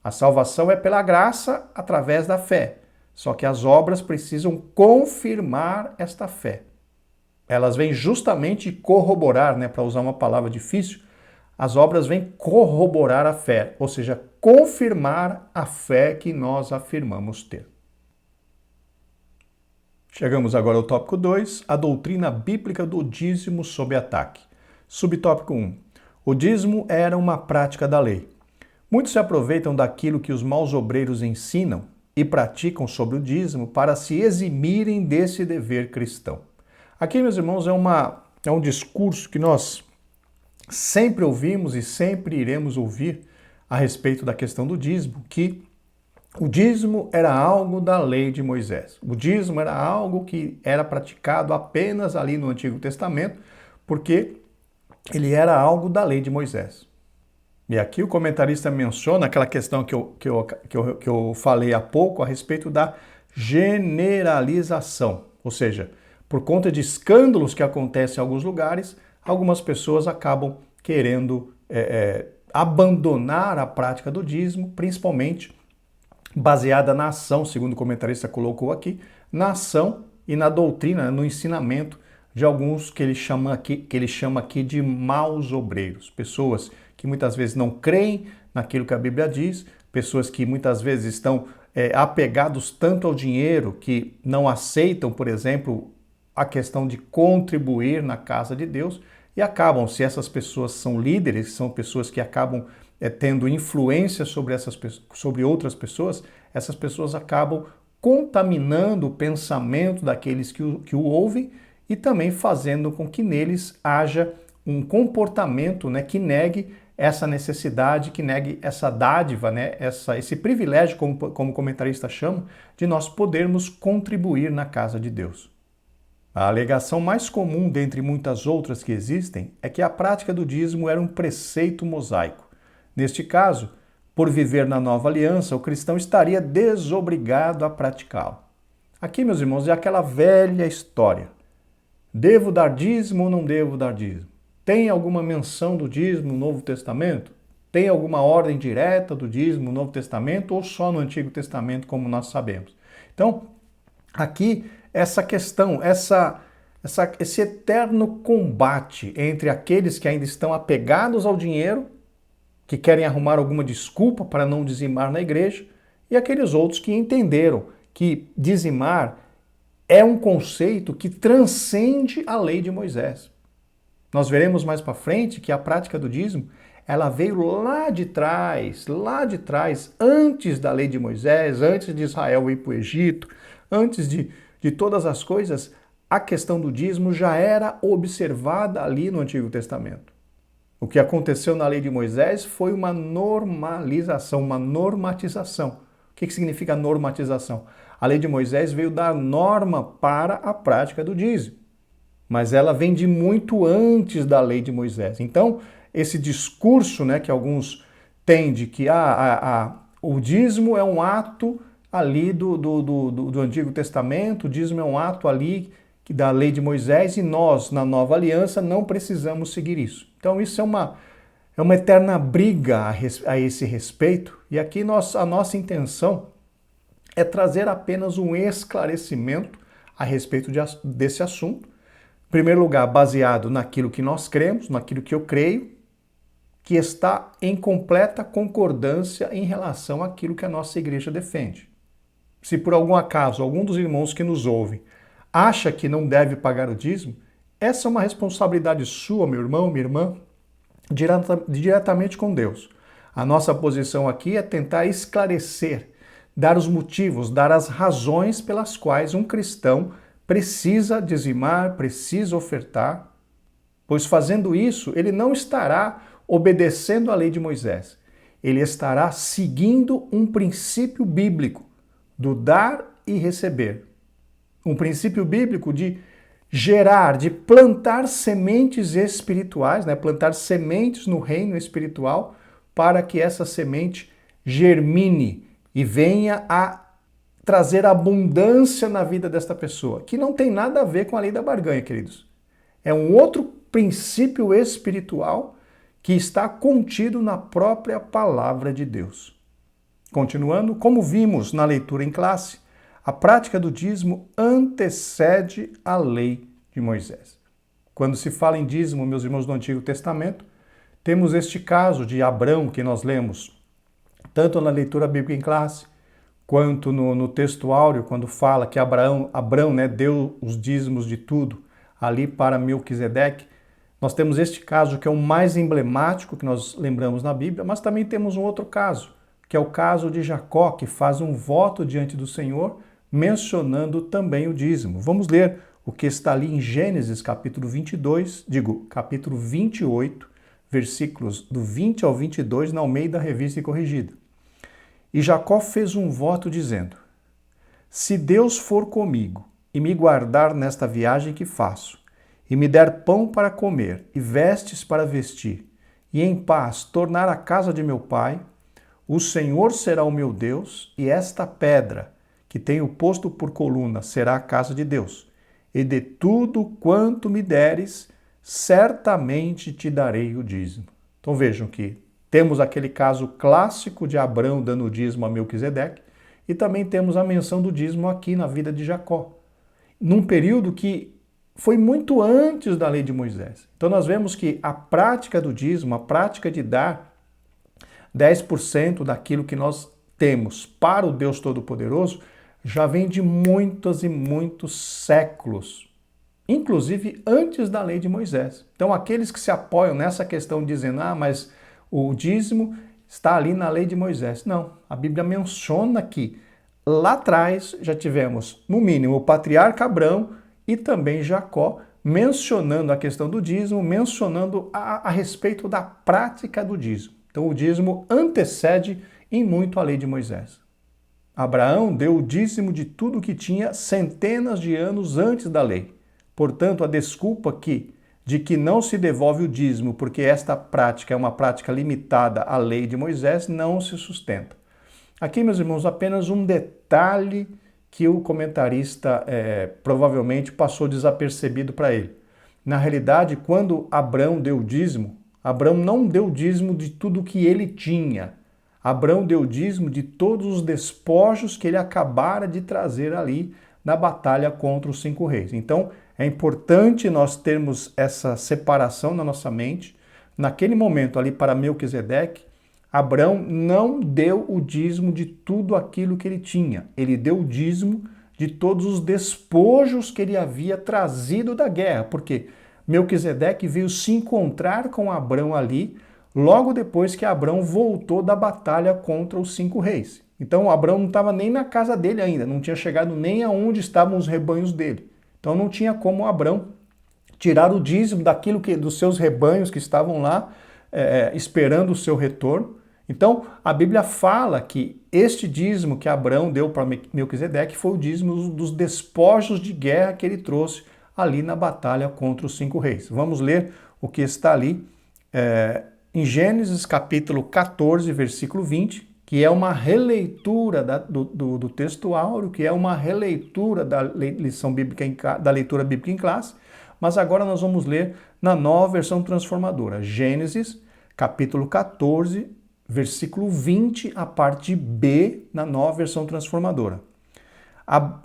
A salvação é pela graça através da fé, Só que as obras precisam confirmar esta fé. Elas vêm justamente corroborar, né, para usar uma palavra difícil, as obras vêm corroborar a fé, ou seja, confirmar a fé que nós afirmamos ter. Chegamos agora ao tópico 2, a doutrina bíblica do dízimo sob ataque. Subtópico 1. O dízimo era uma prática da lei. Muitos se aproveitam daquilo que os maus obreiros ensinam e praticam sobre o dízimo para se eximirem desse dever cristão. Aqui, meus irmãos, é um discurso que nós sempre ouvimos e sempre iremos ouvir a respeito da questão do dízimo, que o dízimo era algo da lei de Moisés. O dízimo era algo que era praticado apenas ali no Antigo Testamento, porque ele era algo da lei de Moisés. E aqui o comentarista menciona aquela questão que eu falei há pouco a respeito da generalização. Ou seja, por conta de escândalos que acontecem em alguns lugares, algumas pessoas acabam querendo abandonar a prática do dízimo, principalmente baseada na ação, segundo o comentarista colocou aqui, na ação e na doutrina, no ensinamento de alguns que ele chama aqui de maus obreiros, pessoas que muitas vezes não creem naquilo que a Bíblia diz, pessoas que muitas vezes estão apegados tanto ao dinheiro que não aceitam, por exemplo, a questão de contribuir na casa de Deus e acabam, se essas pessoas são líderes, são pessoas que acabam tendo influência sobre outras pessoas, essas pessoas acabam contaminando o pensamento daqueles que o ouvem e também fazendo com que neles haja um comportamento, né, que negue essa necessidade, que negue essa dádiva, né, esse privilégio, como o comentarista chama, de nós podermos contribuir na casa de Deus. A alegação mais comum, dentre muitas outras que existem, é que a prática do dízimo era um preceito mosaico. Neste caso, por viver na nova aliança, o cristão estaria desobrigado a praticá-lo. Aqui, meus irmãos, é aquela velha história. Devo dar dízimo ou não devo dar dízimo? Tem alguma menção do dízimo no Novo Testamento? Tem alguma ordem direta do dízimo no Novo Testamento ou só no Antigo Testamento, como nós sabemos? Então, aqui, essa questão, esse eterno combate entre aqueles que ainda estão apegados ao dinheiro, que querem arrumar alguma desculpa para não dizimar na igreja, e aqueles outros que entenderam que dizimar é um conceito que transcende a lei de Moisés. Nós veremos mais para frente que a prática do dízimo, ela veio lá de trás, antes da lei de Moisés, antes de Israel ir para o Egito, antes de todas as coisas, a questão do dízimo já era observada ali no Antigo Testamento. O que aconteceu na lei de Moisés foi uma normalização, uma normatização. O que significa normatização? A lei de Moisés veio dar norma para a prática do dízimo, mas ela vem de muito antes da lei de Moisés. Então, esse discurso, né, que alguns têm de que o dízimo é um ato ali do Antigo Testamento, o dízimo é um ato ali da lei de Moisés e nós, na nova aliança, não precisamos seguir isso. Então isso é uma eterna briga a esse respeito e aqui a nossa intenção é trazer apenas um esclarecimento a respeito desse assunto. Em primeiro lugar, baseado naquilo que nós cremos, naquilo que eu creio, que está em completa concordância em relação àquilo que a nossa igreja defende. Se por algum acaso algum dos irmãos que nos ouvem acha que não deve pagar o dízimo, essa é uma responsabilidade sua, meu irmão, minha irmã, diretamente com Deus. A nossa posição aqui é tentar esclarecer, dar os motivos, dar as razões pelas quais um cristão precisa dizimar, precisa ofertar, pois fazendo isso, ele não estará obedecendo à lei de Moisés. Ele estará seguindo um princípio bíblico do dar e receber. Um princípio bíblico de gerar, de plantar sementes espirituais, né? Plantar sementes no reino espiritual para que essa semente germine e venha a trazer abundância na vida desta pessoa, que não tem nada a ver com a lei da barganha, queridos. É um outro princípio espiritual que está contido na própria palavra de Deus. Continuando, como vimos na leitura em classe, A prática do dízimo antecede a lei de Moisés. Quando se fala em dízimo, meus irmãos do Antigo Testamento, temos este caso de Abrão que nós lemos, tanto na leitura bíblica em classe, quanto no texto áureo, quando fala que Abrão deu os dízimos de tudo ali para Melquisedeque. Nós temos este caso que é o mais emblemático que nós lembramos na Bíblia, mas também temos um outro caso, que é o caso de Jacó, que faz um voto diante do Senhor, mencionando também o dízimo. Vamos ler o que está ali em Gênesis capítulo 28, versículos do 20 ao 22, na Almeida Revista e Corrigida. E Jacó fez um voto dizendo: se Deus for comigo e me guardar nesta viagem que faço, e me der pão para comer e vestes para vestir, e em paz tornar a casa de meu pai, o Senhor será o meu Deus, e esta pedra que tenho posto por coluna será a casa de Deus. E de tudo quanto me deres, certamente te darei o dízimo. Então vejam que temos aquele caso clássico de Abrão dando o dízimo a Melquisedeque, e também temos a menção do dízimo aqui na vida de Jacó, num período que foi muito antes da lei de Moisés. Então nós vemos que a prática do dízimo, a prática de dar 10% daquilo que nós temos para o Deus Todo-Poderoso, já vem de muitos e muitos séculos, inclusive antes da lei de Moisés. Então aqueles que se apoiam nessa questão dizendo, mas o dízimo está ali na lei de Moisés. Não, a Bíblia menciona que lá atrás já tivemos, no mínimo, o patriarca Abrão e também Jacó mencionando a questão do dízimo, mencionando a respeito da prática do dízimo. Então o dízimo antecede em muito a lei de Moisés. Abraão deu o dízimo de tudo que tinha centenas de anos antes da lei. Portanto, a desculpa de que não se devolve o dízimo porque esta prática é uma prática limitada à lei de Moisés não se sustenta. Aqui, meus irmãos, apenas um detalhe que o comentarista provavelmente passou desapercebido para ele. Na realidade, quando Abrão deu o dízimo, Abrão não deu o dízimo de tudo que ele tinha. Abrão deu o dízimo de todos os despojos que ele acabara de trazer ali na batalha contra os 5 reis. Então, é importante nós termos essa separação na nossa mente. Naquele momento ali para Melquisedeque, Abrão não deu o dízimo de tudo aquilo que ele tinha. Ele deu o dízimo de todos os despojos que ele havia trazido da guerra, porque Melquisedeque veio se encontrar com Abrão ali, logo depois que Abrão voltou da batalha contra os 5 reis. Então Abrão não estava nem na casa dele ainda, não tinha chegado nem aonde estavam os rebanhos dele. Então não tinha como Abrão tirar o dízimo dos seus rebanhos que estavam lá esperando o seu retorno. Então a Bíblia fala que este dízimo que Abrão deu para Melquisedeque foi o dízimo dos despojos de guerra que ele trouxe ali na batalha contra os 5 reis. Vamos ler o que está ali em Gênesis capítulo 14, versículo 20, que é uma releitura do texto áureo, que é uma releitura da lição bíblica da leitura bíblica em classe, mas agora nós vamos ler na nova versão transformadora. Gênesis capítulo 14, versículo 20, a parte B, na nova versão transformadora.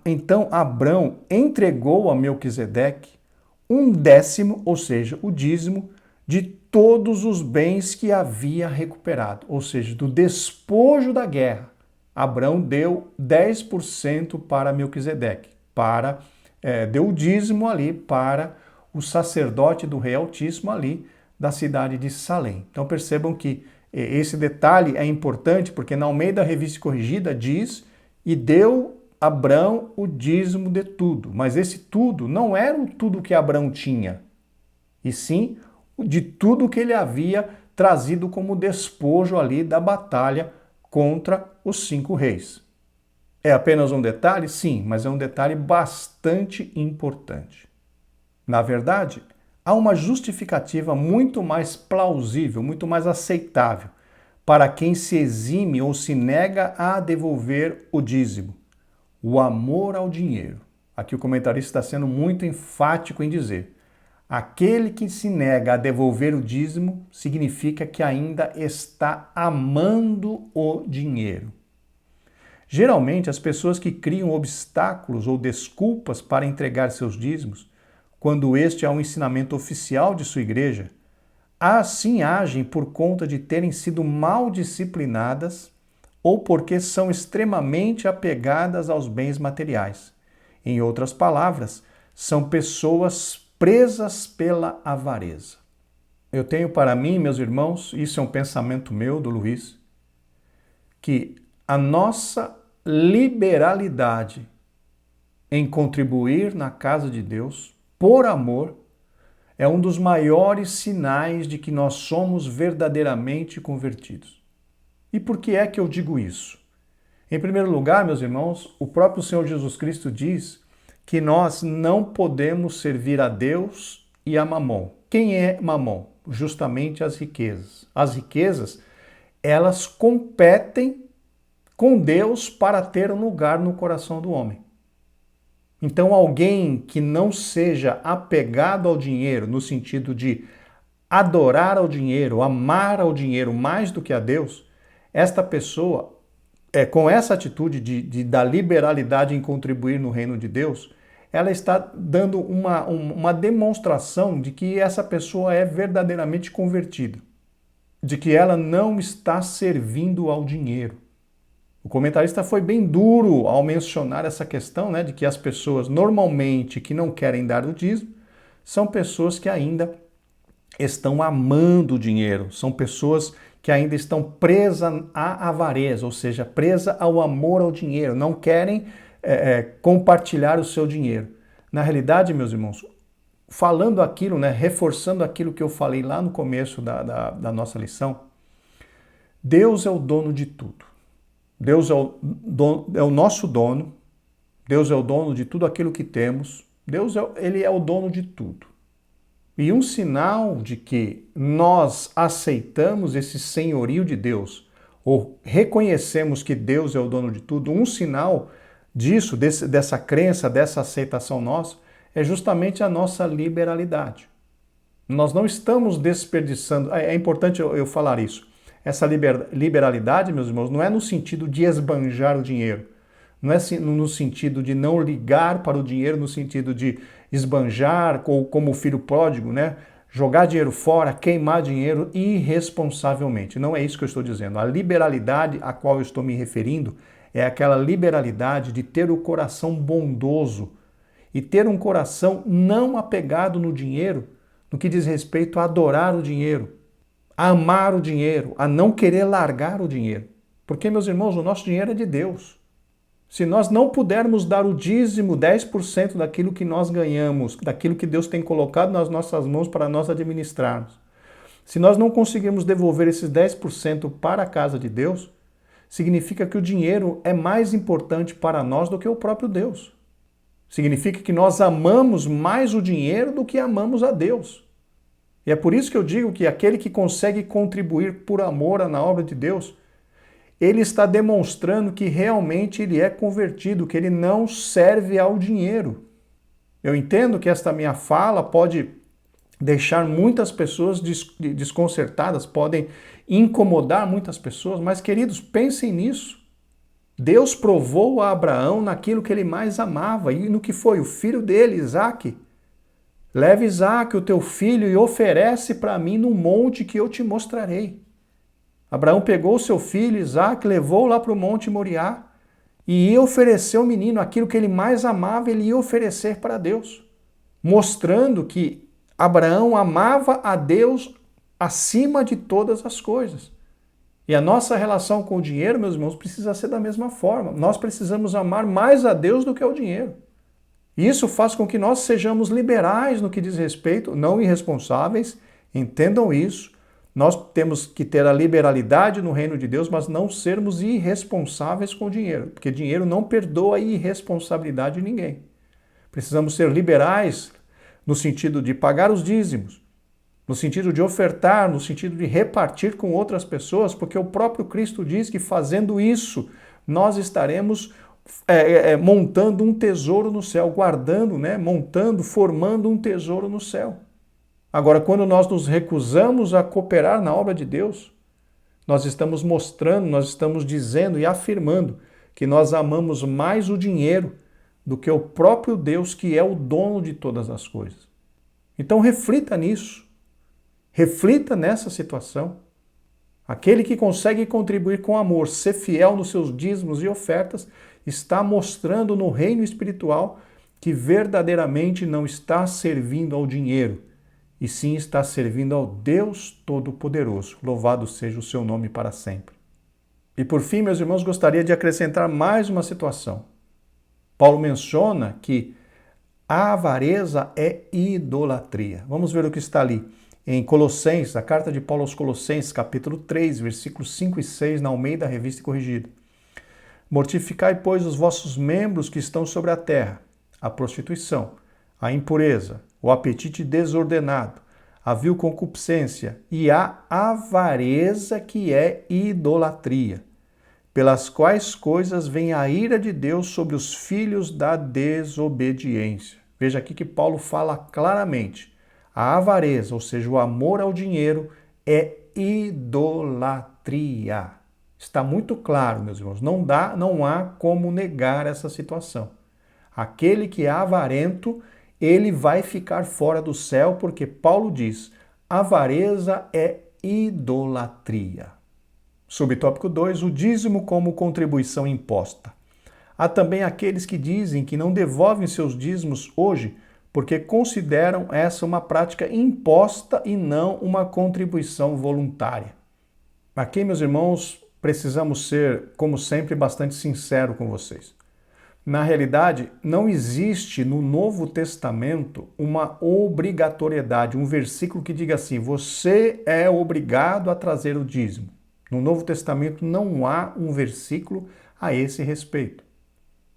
Então Abrão entregou a Melquisedeque 1/10, ou seja, o dízimo, de todos os bens que havia recuperado, ou seja, do despojo da guerra. Abrão deu 10% para Melquisedeque, deu o dízimo ali para o sacerdote do Rei Altíssimo ali da cidade de Salém. Então percebam que esse detalhe é importante, porque na Almeida Revista e Corrigida diz, e deu Abrão o dízimo de tudo. Mas esse tudo não era o tudo que Abrão tinha, e sim de tudo que ele havia trazido como despojo ali da batalha contra os 5 reis. É apenas um detalhe? Sim, mas é um detalhe bastante importante. Na verdade, há uma justificativa muito mais plausível, muito mais aceitável para quem se exime ou se nega a devolver o dízimo: o amor ao dinheiro. Aqui o comentarista está sendo muito enfático em dizer: aquele que se nega a devolver o dízimo significa que ainda está amando o dinheiro. Geralmente, as pessoas que criam obstáculos ou desculpas para entregar seus dízimos, quando este é um ensinamento oficial de sua igreja, assim agem por conta de terem sido mal disciplinadas ou porque são extremamente apegadas aos bens materiais. Em outras palavras, são pessoas presas pela avareza. Eu tenho para mim, meus irmãos, isso é um pensamento meu, do Luiz, que a nossa liberalidade em contribuir na casa de Deus, por amor, é um dos maiores sinais de que nós somos verdadeiramente convertidos. E por que é que eu digo isso? Em primeiro lugar, meus irmãos, o próprio Senhor Jesus Cristo diz que nós não podemos servir a Deus e a Mamon. Quem é Mamon? Justamente as riquezas. As riquezas, elas competem com Deus para ter um lugar no coração do homem. Então, alguém que não seja apegado ao dinheiro, no sentido de adorar ao dinheiro, amar ao dinheiro mais do que a Deus, esta pessoa, com essa atitude da liberalidade em contribuir no reino de Deus, ela está dando uma demonstração de que essa pessoa é verdadeiramente convertida, de que ela não está servindo ao dinheiro. O comentarista foi bem duro ao mencionar essa questão, de que as pessoas normalmente que não querem dar o dízimo são pessoas que ainda estão amando o dinheiro, são pessoas que ainda estão presas à avareza, ou seja, presas ao amor ao dinheiro, não querem compartilhar o seu dinheiro. Na realidade, meus irmãos, falando aquilo, reforçando aquilo que eu falei lá no começo da nossa lição, Deus é o dono de tudo. Deus é o nosso dono, Deus é o dono de tudo aquilo que temos, Ele é o dono de tudo. E um sinal de que nós aceitamos esse senhorio de Deus, ou reconhecemos que Deus é o dono de tudo, um sinal disso, dessa crença, dessa aceitação nossa, é justamente a nossa liberalidade. Nós não estamos desperdiçando, é importante eu falar isso. Essa liberalidade, meus irmãos, não é no sentido de esbanjar o dinheiro. Não é no sentido de não ligar para o dinheiro, no sentido de esbanjar, ou como o filho pródigo, jogar dinheiro fora, queimar dinheiro irresponsavelmente. Não é isso que eu estou dizendo. A liberalidade a qual eu estou me referindo é aquela liberalidade de ter o coração bondoso e ter um coração não apegado no dinheiro, no que diz respeito a adorar o dinheiro, a amar o dinheiro, a não querer largar o dinheiro. Porque, meus irmãos, o nosso dinheiro é de Deus. Se nós não pudermos dar o dízimo, 10% daquilo que nós ganhamos, daquilo que Deus tem colocado nas nossas mãos para nós administrarmos, se nós não conseguirmos devolver esses 10% para a casa de Deus, significa que o dinheiro é mais importante para nós do que o próprio Deus. Significa que nós amamos mais o dinheiro do que amamos a Deus. E é por isso que eu digo que aquele que consegue contribuir por amor na obra de Deus, ele está demonstrando que realmente ele é convertido, que ele não serve ao dinheiro. Eu entendo que esta minha fala pode deixar muitas pessoas desconcertadas, podem incomodar muitas pessoas, mas, queridos, pensem nisso. Deus provou a Abraão naquilo que ele mais amava, e no que foi? O filho dele, Isaque. Leve Isaque, o teu filho, e oferece para mim no monte que eu te mostrarei. Abraão pegou o seu filho, Isaque, levou lá para o monte Moriá e ia oferecer ao menino aquilo que ele mais amava, ele ia oferecer para Deus, mostrando que Abraão amava a Deus acima de todas as coisas. E a nossa relação com o dinheiro, meus irmãos, precisa ser da mesma forma. Nós precisamos amar mais a Deus do que ao dinheiro. Isso faz com que nós sejamos liberais no que diz respeito, não irresponsáveis, entendam isso. Nós temos que ter a liberalidade no reino de Deus, mas não sermos irresponsáveis com o dinheiro, porque dinheiro não perdoa a irresponsabilidade de ninguém. Precisamos ser liberais no sentido de pagar os dízimos, no sentido de ofertar, no sentido de repartir com outras pessoas, porque o próprio Cristo diz que fazendo isso, nós estaremos montando um tesouro no céu, guardando, montando, formando um tesouro no céu. Agora, quando nós nos recusamos a cooperar na obra de Deus, nós estamos mostrando, nós estamos dizendo e afirmando que nós amamos mais o dinheiro do que o próprio Deus, que é o dono de todas as coisas. Então reflita nisso. Reflita nessa situação. Aquele que consegue contribuir com amor, ser fiel nos seus dízimos e ofertas, está mostrando no reino espiritual que verdadeiramente não está servindo ao dinheiro, e sim está servindo ao Deus Todo-Poderoso. Louvado seja o seu nome para sempre. E por fim, meus irmãos, gostaria de acrescentar mais uma situação. Paulo menciona que a avareza é idolatria. Vamos ver o que está ali em Colossenses, a carta de Paulo aos Colossenses, capítulo 3, versículos 5 e 6, na Almeida Revista e Corrigida. Mortificai, pois, os vossos membros que estão sobre a terra, a prostituição, a impureza, o apetite desordenado, a vil concupiscência e a avareza, que é idolatria, pelas quais coisas vem a ira de Deus sobre os filhos da desobediência. Veja aqui que Paulo fala claramente. A avareza, ou seja, o amor ao dinheiro, é idolatria. Está muito claro, meus irmãos. Não há como negar essa situação. Aquele que é avarento, ele vai ficar fora do céu, porque Paulo diz: avareza é idolatria. Subtópico 2, o dízimo como contribuição imposta. Há também aqueles que dizem que não devolvem seus dízimos hoje porque consideram essa uma prática imposta e não uma contribuição voluntária. Aqui, meus irmãos, precisamos ser, como sempre, bastante sincero com vocês. Na realidade, não existe no Novo Testamento uma obrigatoriedade, um versículo que diga assim: você é obrigado a trazer o dízimo. No Novo Testamento não há um versículo a esse respeito.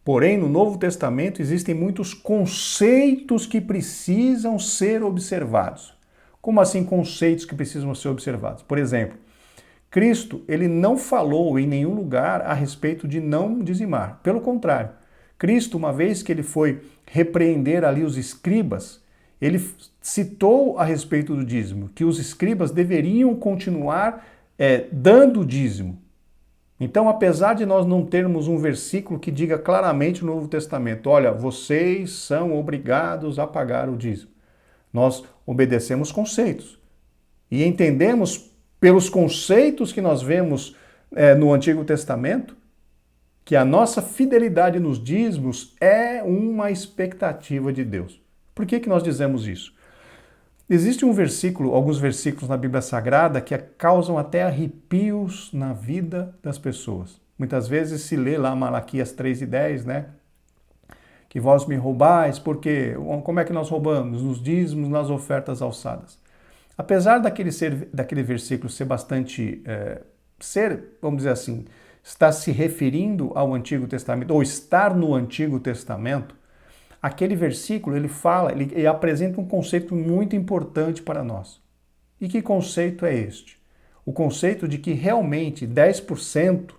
Porém, no Novo Testamento existem muitos conceitos que precisam ser observados. Como assim conceitos que precisam ser observados? Por exemplo, Cristo, ele não falou em nenhum lugar a respeito de não dizimar. Pelo contrário, Cristo, uma vez que ele foi repreender ali os escribas, ele citou a respeito do dízimo, que os escribas deveriam continuar dando o dízimo. Então, apesar de nós não termos um versículo que diga claramente no Novo Testamento, olha, vocês são obrigados a pagar o dízimo, nós obedecemos conceitos e entendemos pelos conceitos que nós vemos no Antigo Testamento que a nossa fidelidade nos dízimos é uma expectativa de Deus. Por que nós dizemos isso? Existe um versículo, alguns versículos na Bíblia Sagrada que causam até arrepios na vida das pessoas. Muitas vezes se lê lá Malaquias 3:10, né? Que vós me roubais, porque como é que nós roubamos? Nos dízimos, nas ofertas alçadas. Apesar daquele versículo ser bastante, vamos dizer assim, está se referindo ao Antigo Testamento, ou estar no Antigo Testamento, aquele versículo ele apresenta um conceito muito importante para nós. E que conceito é este? O conceito de que realmente 10%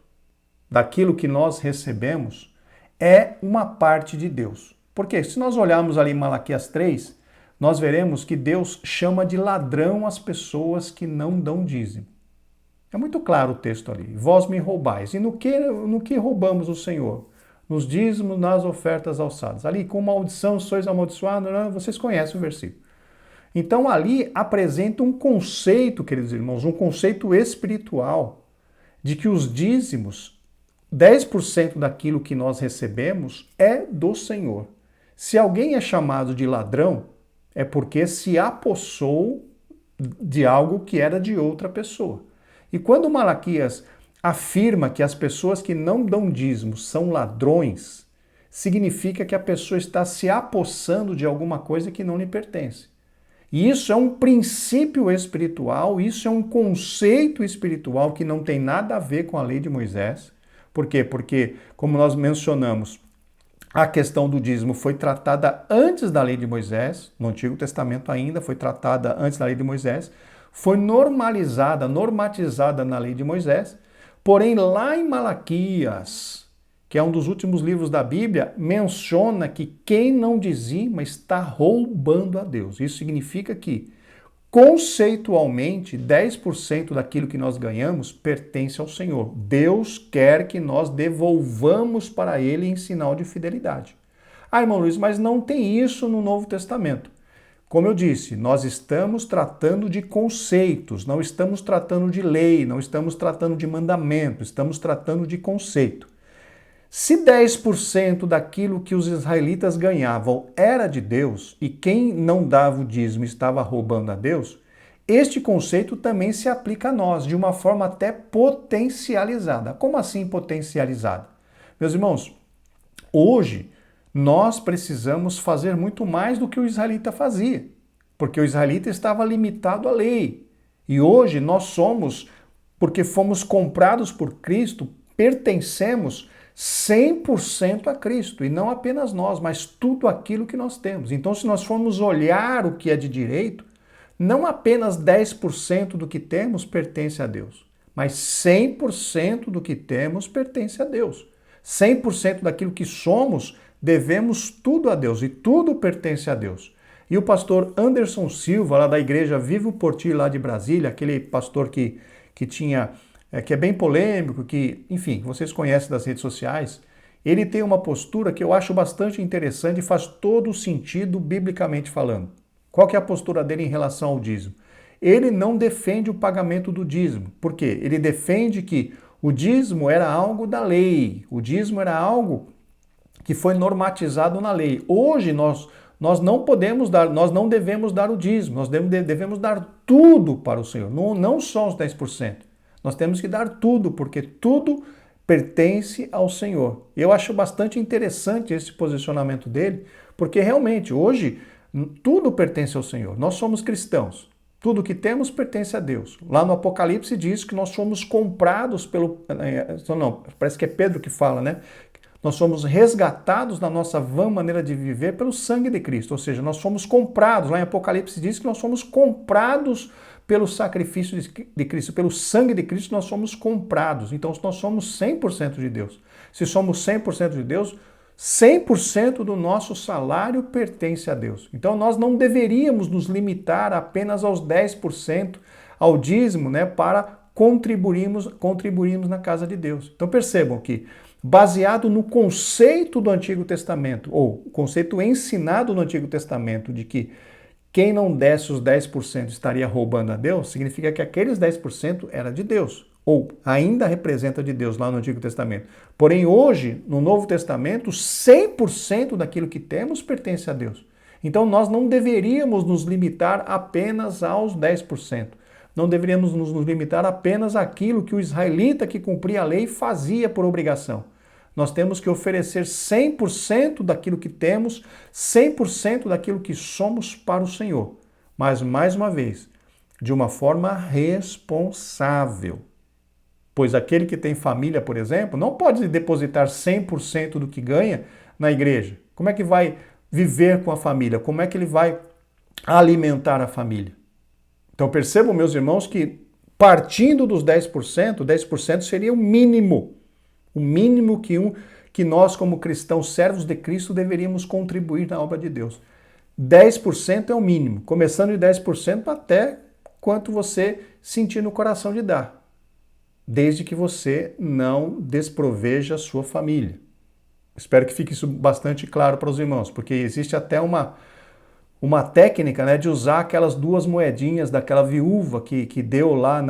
daquilo que nós recebemos é uma parte de Deus. Porque se nós olharmos ali em Malaquias 3, nós veremos que Deus chama de ladrão as pessoas que não dão dízimo. É muito claro o texto ali. Vós me roubais. E no que roubamos o Senhor? Nos dízimos, nas ofertas alçadas. Ali, com maldição, sois amaldiçoados, vocês conhecem o versículo. Então, ali apresenta um conceito, queridos irmãos, um conceito espiritual, de que os dízimos, 10% daquilo que nós recebemos, é do Senhor. Se alguém é chamado de ladrão, é porque se apossou de algo que era de outra pessoa. E quando Malaquias afirma que as pessoas que não dão dízimo são ladrões, significa que a pessoa está se apossando de alguma coisa que não lhe pertence. E isso é um princípio espiritual, isso é um conceito espiritual que não tem nada a ver com a lei de Moisés. Por quê? Porque, como nós mencionamos, a questão do dízimo foi tratada antes da lei de Moisés, no Antigo Testamento ainda foi tratada antes da lei de Moisés, foi normatizada na lei de Moisés. Porém, lá em Malaquias, que é um dos últimos livros da Bíblia, menciona que quem não dizima está roubando a Deus. Isso significa que Conceitualmente, 10% daquilo que nós ganhamos pertence ao Senhor. Deus quer que nós devolvamos para Ele em sinal de fidelidade. Ah, irmão Luiz, mas não tem isso no Novo Testamento. Como eu disse, nós estamos tratando de conceitos, não estamos tratando de lei, não estamos tratando de mandamento, estamos tratando de conceito. Se 10% daquilo que os israelitas ganhavam era de Deus e quem não dava o dízimo estava roubando a Deus, este conceito também se aplica a nós, de uma forma até potencializada. Como assim potencializada? Meus irmãos, hoje nós precisamos fazer muito mais do que o israelita fazia, porque o israelita estava limitado à lei. E hoje nós somos, porque fomos comprados por Cristo, pertencemos 100% a Cristo, e não apenas nós, mas tudo aquilo que nós temos. Então, se nós formos olhar o que é de direito, não apenas 10% do que temos pertence a Deus, mas 100% do que temos pertence a Deus. 100% daquilo que somos, devemos tudo a Deus, e tudo pertence a Deus. E o pastor Anderson Silva, lá da igreja Vivo por Ti, lá de Brasília, aquele pastor que é bem polêmico, que, enfim, vocês conhecem das redes sociais, ele tem uma postura que eu acho bastante interessante e faz todo o sentido biblicamente falando. Qual que é a postura dele em relação ao dízimo? Ele não defende o pagamento do dízimo. Por quê? Ele defende que o dízimo era algo da lei, o dízimo era algo que foi normatizado na lei. Hoje nós não podemos dar, nós não devemos dar o dízimo, nós devemos dar tudo para o Senhor, não só os 10%. Nós temos que dar tudo, porque tudo pertence ao Senhor. Eu acho bastante interessante esse posicionamento dele, porque realmente hoje tudo pertence ao Senhor. Nós somos cristãos. Tudo que temos pertence a Deus. Lá no Apocalipse diz que nós somos comprados pelo... Não, parece que é Pedro que fala, né? Nós somos resgatados na nossa vã maneira de viver pelo sangue de Cristo. Ou seja, nós somos comprados. Lá em Apocalipse diz que nós somos comprados pelo sacrifício de Cristo, pelo sangue de Cristo, nós somos comprados. Então, nós somos 100% de Deus. Se somos 100% de Deus, 100% do nosso salário pertence a Deus. Então, nós não deveríamos nos limitar apenas aos 10%, ao dízimo, né, para contribuirmos na casa de Deus. Então, percebam que, baseado no conceito do Antigo Testamento, ou o conceito ensinado no Antigo Testamento de que quem não desse os 10% estaria roubando a Deus, significa que aqueles 10% era de Deus, ou ainda representa de Deus lá no Antigo Testamento. Porém, hoje, no Novo Testamento, 100% daquilo que temos pertence a Deus. Então, nós não deveríamos nos limitar apenas aos 10%. Não deveríamos nos limitar apenas àquilo que o israelita que cumpria a lei fazia por obrigação. Nós temos que oferecer 100% daquilo que temos, 100% daquilo que somos para o Senhor. Mas, mais uma vez, de uma forma responsável. Pois aquele que tem família, por exemplo, não pode depositar 100% do que ganha na igreja. Como é que vai viver com a família? Como é que ele vai alimentar a família? Então percebam, meus irmãos, que partindo dos 10%, 10% seria o mínimo. O mínimo que nós, como cristãos, servos de Cristo, deveríamos contribuir na obra de Deus. 10% é o mínimo, começando de 10% até quanto você sentir no coração de dar, desde que você não desproveja a sua família. Espero que fique isso bastante claro para os irmãos, porque existe até uma técnica, né, de usar aquelas 2 moedinhas daquela viúva que deu lá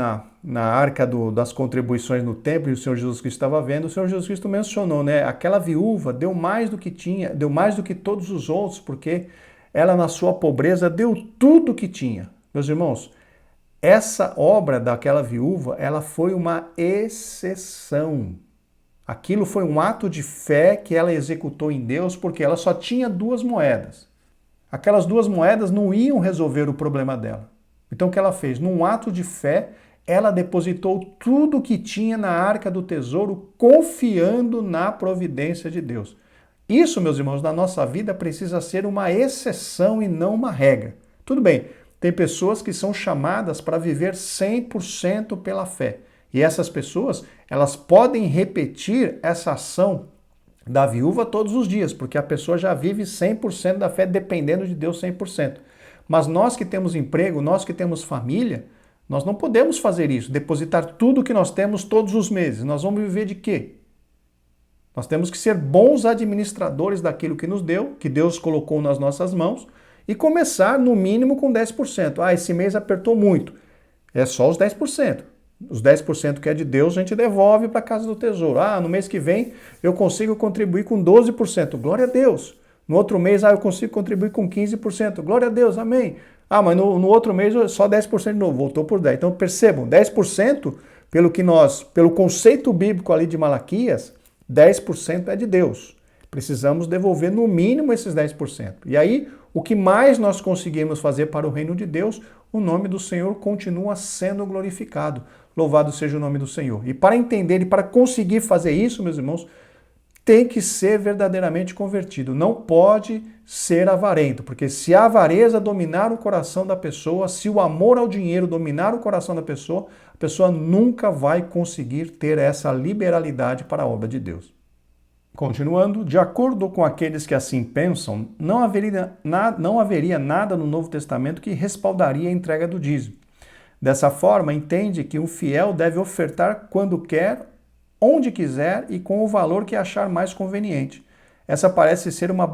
na arca das contribuições no templo, e o Senhor Jesus Cristo estava vendo. O Senhor Jesus Cristo mencionou, né, aquela viúva deu mais do que tinha, deu mais do que todos os outros, porque ela na sua pobreza deu tudo que tinha. Meus irmãos, essa obra daquela viúva, ela foi uma exceção. Aquilo foi um ato de fé que ela executou em Deus, porque ela só tinha 2 moedas. Aquelas 2 moedas não iam resolver o problema dela. Então o que ela fez? Num ato de fé, ela depositou tudo o que tinha na arca do tesouro, confiando na providência de Deus. Isso, meus irmãos, na nossa vida precisa ser uma exceção e não uma regra. Tudo bem, tem pessoas que são chamadas para viver 100% pela fé. E essas pessoas, elas podem repetir essa ação da viúva todos os dias, porque a pessoa já vive 100% da fé, dependendo de Deus 100%. Mas nós que temos emprego, nós que temos família, nós não podemos fazer isso, depositar tudo que nós temos todos os meses. Nós vamos viver de quê? Nós temos que ser bons administradores daquilo que nos deu, que Deus colocou nas nossas mãos, e começar no mínimo com 10%. Ah, esse mês apertou muito. É só os 10%. Os 10% que é de Deus a gente devolve para a casa do tesouro. Ah, no mês que vem eu consigo contribuir com 12%. Glória a Deus. No outro mês, eu consigo contribuir com 15%. Glória a Deus, amém. Ah, mas no outro mês só 10% de novo, voltou por 10%. Então percebam, 10% pelo conceito bíblico ali de Malaquias, 10% é de Deus. Precisamos devolver no mínimo esses 10%. E aí, o que mais nós conseguimos fazer para o reino de Deus, o nome do Senhor continua sendo glorificado. Louvado seja o nome do Senhor. E para entender e para conseguir fazer isso, meus irmãos, tem que ser verdadeiramente convertido. Não pode ser avarento, porque se a avareza dominar o coração da pessoa, se o amor ao dinheiro dominar o coração da pessoa, a pessoa nunca vai conseguir ter essa liberalidade para a obra de Deus. Continuando, de acordo com aqueles que assim pensam, não haveria nada no Novo Testamento que respaldaria a entrega do dízimo. Dessa forma, entende que um fiel deve ofertar quando quer, onde quiser e com o valor que achar mais conveniente. Essa parece ser uma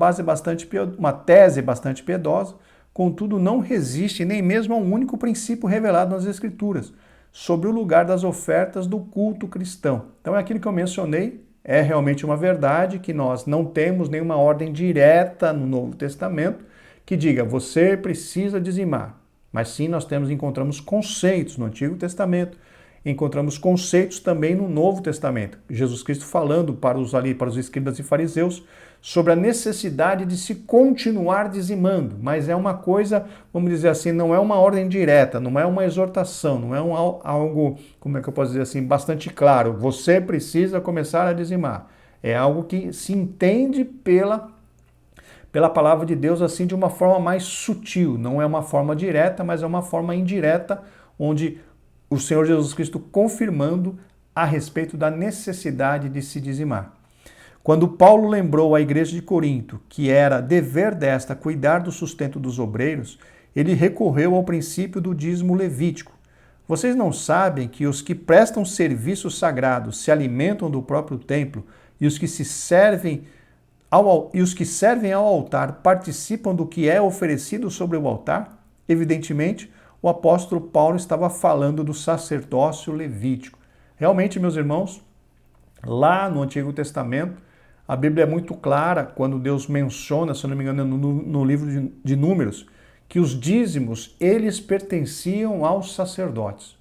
tese bastante piedosa, contudo não resiste nem mesmo a um único princípio revelado nas Escrituras, sobre o lugar das ofertas do culto cristão. Então é aquilo que eu mencionei, é realmente uma verdade que nós não temos nenhuma ordem direta no Novo Testamento que diga, você precisa dizimar. Mas sim, encontramos conceitos no Antigo Testamento, encontramos conceitos também no Novo Testamento. Jesus Cristo falando para os escribas e fariseus sobre a necessidade de se continuar dizimando, mas é uma coisa, vamos dizer assim, não é uma ordem direta, não é uma exortação, não é algo, como é que eu posso dizer assim, bastante claro, você precisa começar a dizimar. É algo que se entende pela palavra de Deus assim de uma forma mais sutil, não é uma forma direta, mas é uma forma indireta, onde o Senhor Jesus Cristo confirmando a respeito da necessidade de se dizimar. Quando Paulo lembrou à igreja de Corinto que era dever desta cuidar do sustento dos obreiros, ele recorreu ao princípio do dízimo levítico. Vocês não sabem que os que prestam serviço sagrado se alimentam do próprio templo e os que servem ao altar participam do que é oferecido sobre o altar? Evidentemente, o apóstolo Paulo estava falando do sacerdócio levítico. Realmente, meus irmãos, lá no Antigo Testamento, a Bíblia é muito clara quando Deus menciona, se eu não me engano, no livro de Números, que os dízimos, eles pertenciam aos sacerdotes.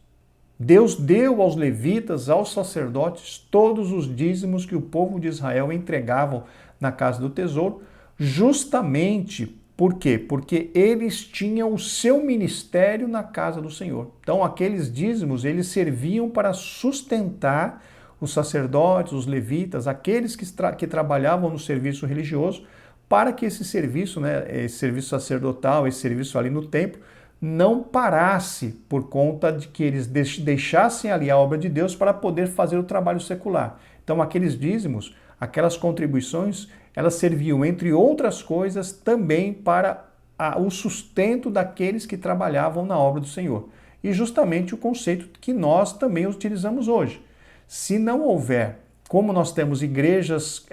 Deus deu aos levitas, aos sacerdotes, todos os dízimos que o povo de Israel entregavam na casa do tesouro, justamente por quê? Porque eles tinham o seu ministério na casa do Senhor. Então, aqueles dízimos, eles serviam para sustentar os sacerdotes, os levitas, aqueles que trabalhavam no serviço religioso, para que esse serviço, esse serviço sacerdotal, esse serviço ali no templo, não parasse por conta de que eles deixassem ali a obra de Deus para poder fazer o trabalho secular. Então, aqueles dízimos, aquelas contribuições, elas serviam, entre outras coisas, também para o sustento daqueles que trabalhavam na obra do Senhor. E justamente o conceito que nós também utilizamos hoje. Se não houver, como nós temos igrejas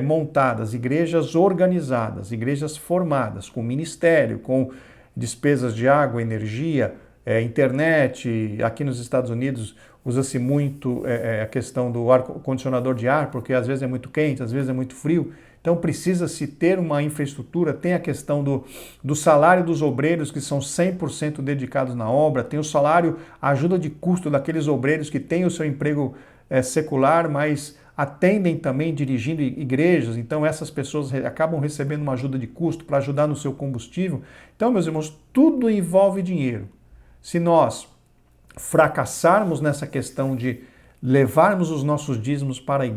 montadas, igrejas organizadas, igrejas formadas, com ministério, com despesas de água, energia, internet, aqui nos Estados Unidos usa-se muito a questão do ar-condicionador de ar, porque às vezes é muito quente, às vezes é muito frio. Então precisa-se ter uma infraestrutura, tem a questão do salário dos obreiros que são 100% dedicados na obra, tem o salário, a ajuda de custo daqueles obreiros que têm o seu emprego secular, mas atendem também dirigindo igrejas, então essas pessoas acabam recebendo uma ajuda de custo para ajudar no seu combustível. Então, meus irmãos, tudo envolve dinheiro. Se nós fracassarmos nessa questão de levarmos os nossos dízimos para a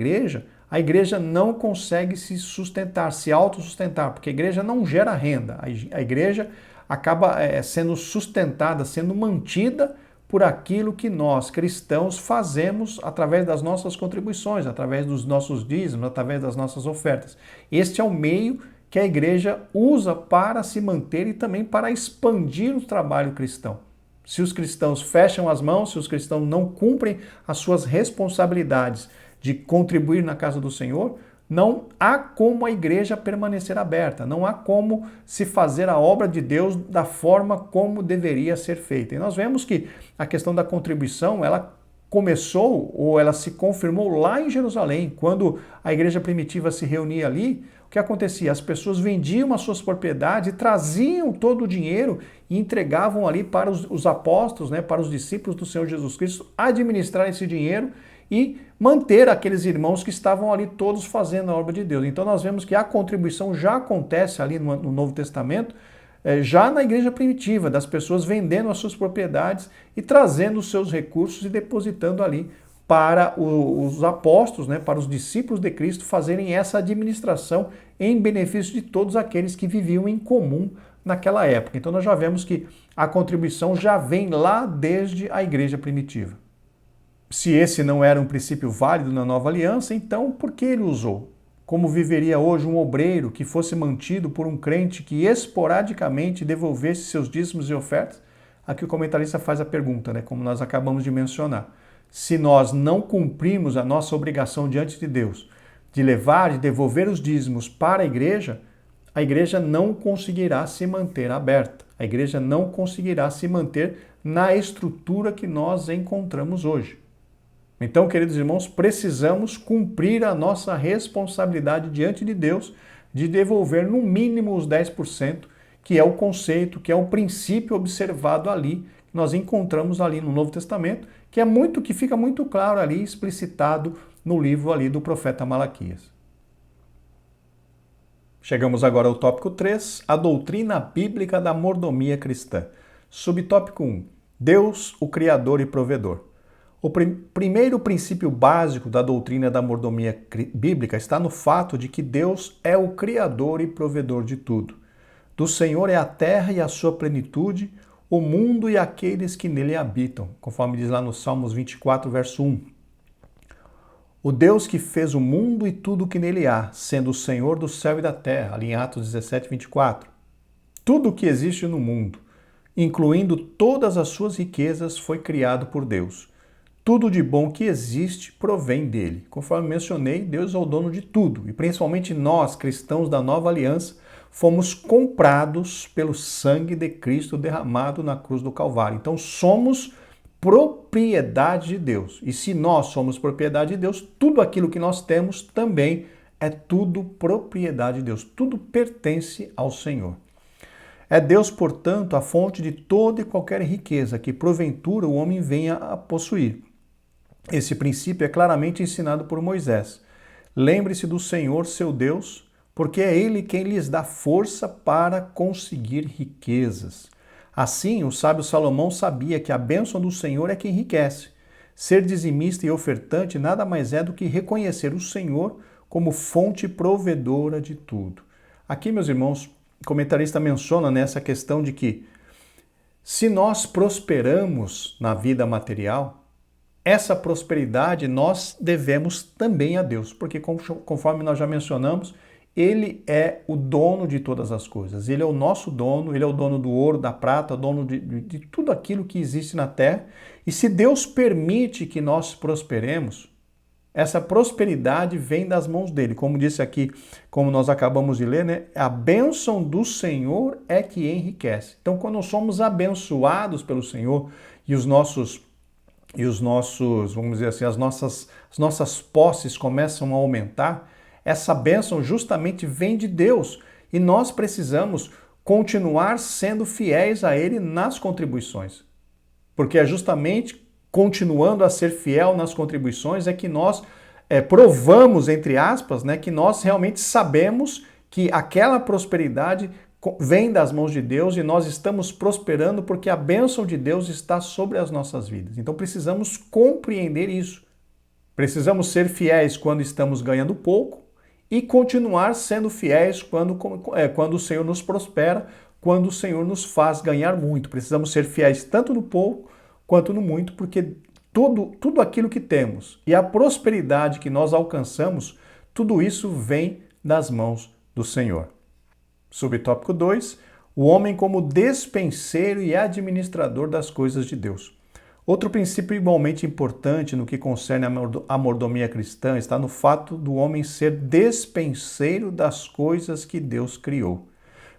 igreja não consegue se sustentar, se autossustentar, porque a igreja não gera renda. A igreja acaba sendo sustentada, sendo mantida por aquilo que nós, cristãos, fazemos através das nossas contribuições, através dos nossos dízimos, através das nossas ofertas. Este é o meio que a igreja usa para se manter e também para expandir o trabalho cristão. Se os cristãos fecham as mãos, se os cristãos não cumprem as suas responsabilidades de contribuir na casa do Senhor, não há como a igreja permanecer aberta, não há como se fazer a obra de Deus da forma como deveria ser feita. E nós vemos que a questão da contribuição, ela começou ou ela se confirmou lá em Jerusalém, quando a igreja primitiva se reunia ali. O que acontecia? As pessoas vendiam as suas propriedades e traziam todo o dinheiro e entregavam ali para os apóstolos, né, para os discípulos do Senhor Jesus Cristo administrar esse dinheiro e manter aqueles irmãos que estavam ali todos fazendo a obra de Deus. Então nós vemos que a contribuição já acontece ali no Novo Testamento, já na igreja primitiva, das pessoas vendendo as suas propriedades e trazendo os seus recursos e depositando ali para os apóstolos, né, para os discípulos de Cristo fazerem essa administração em benefício de todos aqueles que viviam em comum naquela época. Então nós já vemos que a contribuição já vem lá desde a igreja primitiva. Se esse não era um princípio válido na nova aliança, então por que ele usou? Como viveria hoje um obreiro que fosse mantido por um crente que esporadicamente devolvesse seus dízimos e ofertas? Aqui o comentarista faz a pergunta, né, como nós acabamos de mencionar. Se nós não cumprimos a nossa obrigação diante de Deus de levar e devolver os dízimos para a igreja não conseguirá se manter aberta. A igreja não conseguirá se manter na estrutura que nós encontramos hoje. Então, queridos irmãos, precisamos cumprir a nossa responsabilidade diante de Deus de devolver no mínimo os 10%, que é o conceito, que é o princípio observado ali, que nós encontramos ali no Novo Testamento, que fica muito claro ali, explicitado no livro ali do profeta Malaquias. Chegamos agora ao tópico 3, a doutrina bíblica da mordomia cristã. Subtópico 1, Deus, o Criador e Provedor. O primeiro princípio básico da doutrina da mordomia bíblica está no fato de que Deus é o Criador e Provedor de tudo. Do Senhor é a terra e a sua plenitude, o mundo e aqueles que nele habitam, conforme diz lá no Salmos 24, verso 1. O Deus que fez o mundo e tudo o que nele há, sendo o Senhor do céu e da terra, ali em Atos 17, 24. Tudo o que existe no mundo, incluindo todas as suas riquezas, foi criado por Deus. Tudo de bom que existe provém dele. Conforme mencionei, Deus é o dono de tudo. E principalmente nós, cristãos da nova aliança, fomos comprados pelo sangue de Cristo derramado na cruz do Calvário. Então somos propriedade de Deus. E se nós somos propriedade de Deus, tudo aquilo que nós temos também é tudo propriedade de Deus. Tudo pertence ao Senhor. É Deus, portanto, a fonte de toda e qualquer riqueza que porventura o homem venha a possuir. Esse princípio é claramente ensinado por Moisés. Lembre-se do Senhor, seu Deus, porque é Ele quem lhes dá força para conseguir riquezas. Assim, o sábio Salomão sabia que a bênção do Senhor é que enriquece. Ser dizimista e ofertante nada mais é do que reconhecer o Senhor como fonte provedora de tudo. Aqui, meus irmãos, o comentarista menciona nessa questão de que se nós prosperamos na vida material, essa prosperidade nós devemos também a Deus, porque conforme nós já mencionamos, Ele é o dono de todas as coisas. Ele é o nosso dono, Ele é o dono do ouro, da prata, o dono de tudo aquilo que existe na terra. E se Deus permite que nós prosperemos, essa prosperidade vem das mãos dele. Como disse aqui, como nós acabamos de ler, né? A bênção do Senhor é que enriquece. Então, quando somos abençoados pelo Senhor e os nossos, vamos dizer assim, as nossas posses começam a aumentar, essa bênção justamente vem de Deus e nós precisamos continuar sendo fiéis a Ele nas contribuições. Porque é justamente continuando a ser fiel nas contribuições é que nós provamos, entre aspas, né, que nós realmente sabemos que aquela prosperidade vem das mãos de Deus e nós estamos prosperando porque a bênção de Deus está sobre as nossas vidas. Então precisamos compreender isso. Precisamos ser fiéis quando estamos ganhando pouco e continuar sendo fiéis quando o Senhor nos prospera, quando o Senhor nos faz ganhar muito. Precisamos ser fiéis tanto no pouco quanto no muito, porque tudo aquilo que temos e a prosperidade que nós alcançamos, tudo isso vem das mãos do Senhor. Subtópico 2, o homem como despenseiro e administrador das coisas de Deus. Outro princípio igualmente importante no que concerne a mordomia cristã está no fato do homem ser despenseiro das coisas que Deus criou.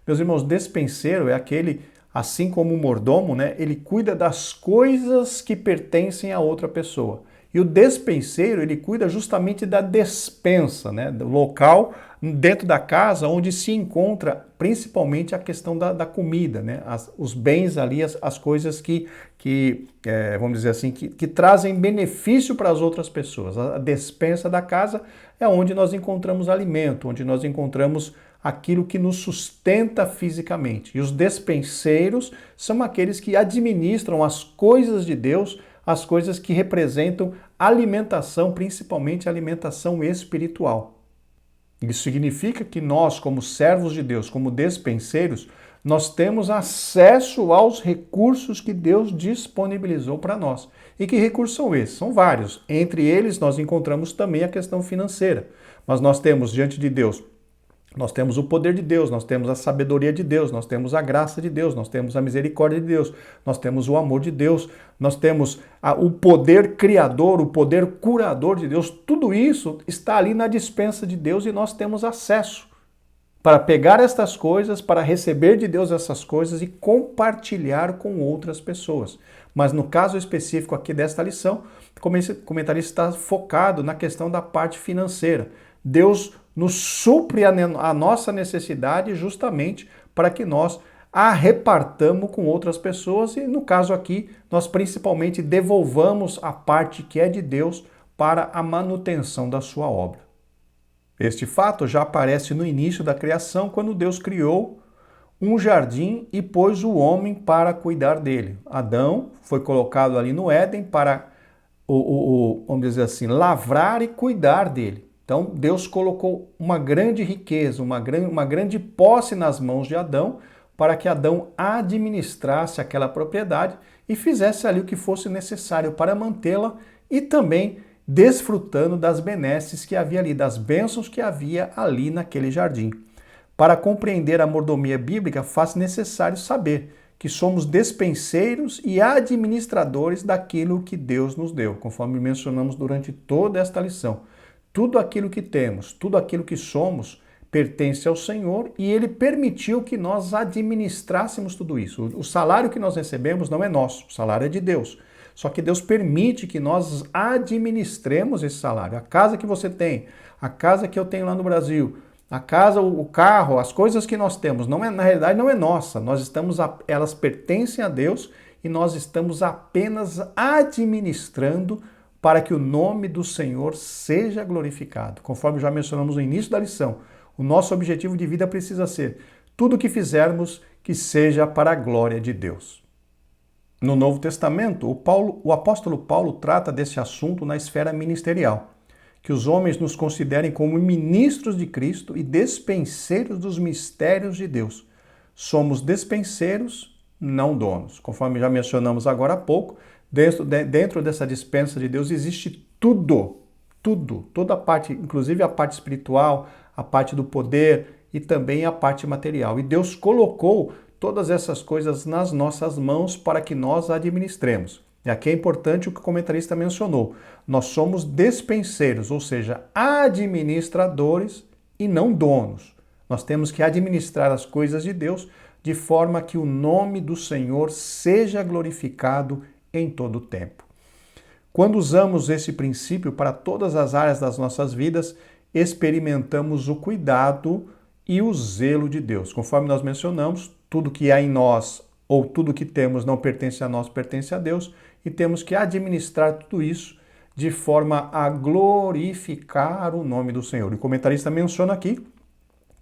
Meus irmãos, despenseiro é aquele, assim como o mordomo, né? Ele cuida das coisas que pertencem a outra pessoa. E o despenseiro, ele cuida justamente da despensa, né? Do local dentro da casa onde se encontra principalmente a questão da comida, né? Os bens ali, as coisas que vamos dizer assim, que trazem benefício para as outras pessoas. A despensa da casa é onde nós encontramos alimento, onde nós encontramos aquilo que nos sustenta fisicamente. E os despenseiros são aqueles que administram as coisas de Deus, as coisas que representam alimentação, principalmente alimentação espiritual. Isso significa que nós, como servos de Deus, como despenseiros, nós temos acesso aos recursos que Deus disponibilizou para nós. E que recursos são esses? São vários. Entre eles, nós encontramos também a questão financeira. Mas nós temos diante de Deus, nós temos o poder de Deus, nós temos a sabedoria de Deus, nós temos a graça de Deus, nós temos a misericórdia de Deus, nós temos o amor de Deus, nós temos o poder criador, o poder curador de Deus. Tudo isso está ali na despensa de Deus e nós temos acesso para pegar estas coisas, para receber de Deus essas coisas e compartilhar com outras pessoas. Mas no caso específico aqui desta lição, o comentarista está focado na questão da parte financeira. Deus nos supre a nossa necessidade justamente para que nós a repartamos com outras pessoas e, no caso aqui, nós principalmente devolvamos a parte que é de Deus para a manutenção da sua obra. Este fato já aparece no início da criação, quando Deus criou um jardim e pôs o homem para cuidar dele. Adão foi colocado ali no Éden para, vamos dizer assim, lavrar e cuidar dele. Então, Deus colocou uma grande riqueza, uma grande posse nas mãos de Adão, para que Adão administrasse aquela propriedade e fizesse ali o que fosse necessário para mantê-la e também desfrutando das benesses que havia ali, das bênçãos que havia ali naquele jardim. Para compreender a mordomia bíblica, faz necessário saber que somos despenseiros e administradores daquilo que Deus nos deu, conforme mencionamos durante toda esta lição. Tudo aquilo que temos, tudo aquilo que somos, pertence ao Senhor e Ele permitiu que nós administrássemos tudo isso. O salário que nós recebemos não é nosso, o salário é de Deus. Só que Deus permite que nós administremos esse salário. A casa que você tem, a casa que eu tenho lá no Brasil, a casa, o carro, as coisas que nós temos, na realidade não é nossa. Elas pertencem a Deus e nós estamos apenas administrando para que o nome do Senhor seja glorificado. Conforme já mencionamos no início da lição, o nosso objetivo de vida precisa ser tudo o que fizermos que seja para a glória de Deus. No Novo Testamento, o apóstolo Paulo trata desse assunto na esfera ministerial, que os homens nos considerem como ministros de Cristo e despenseiros dos mistérios de Deus. Somos despenseiros, não donos. Conforme já mencionamos agora há pouco, dentro dessa dispensa de Deus existe tudo, toda a parte, inclusive a parte espiritual, a parte do poder e também a parte material. E Deus colocou todas essas coisas nas nossas mãos para que nós administremos. E aqui é importante o que o comentarista mencionou. Nós somos despenseiros, ou seja, administradores e não donos. Nós temos que administrar as coisas de Deus de forma que o nome do Senhor seja glorificado em todo o tempo. Quando usamos esse princípio para todas as áreas das nossas vidas, experimentamos o cuidado e o zelo de Deus. Conforme nós mencionamos, tudo que há em nós ou tudo que temos não pertence a nós, pertence a Deus, e temos que administrar tudo isso de forma a glorificar o nome do Senhor. O comentarista menciona aqui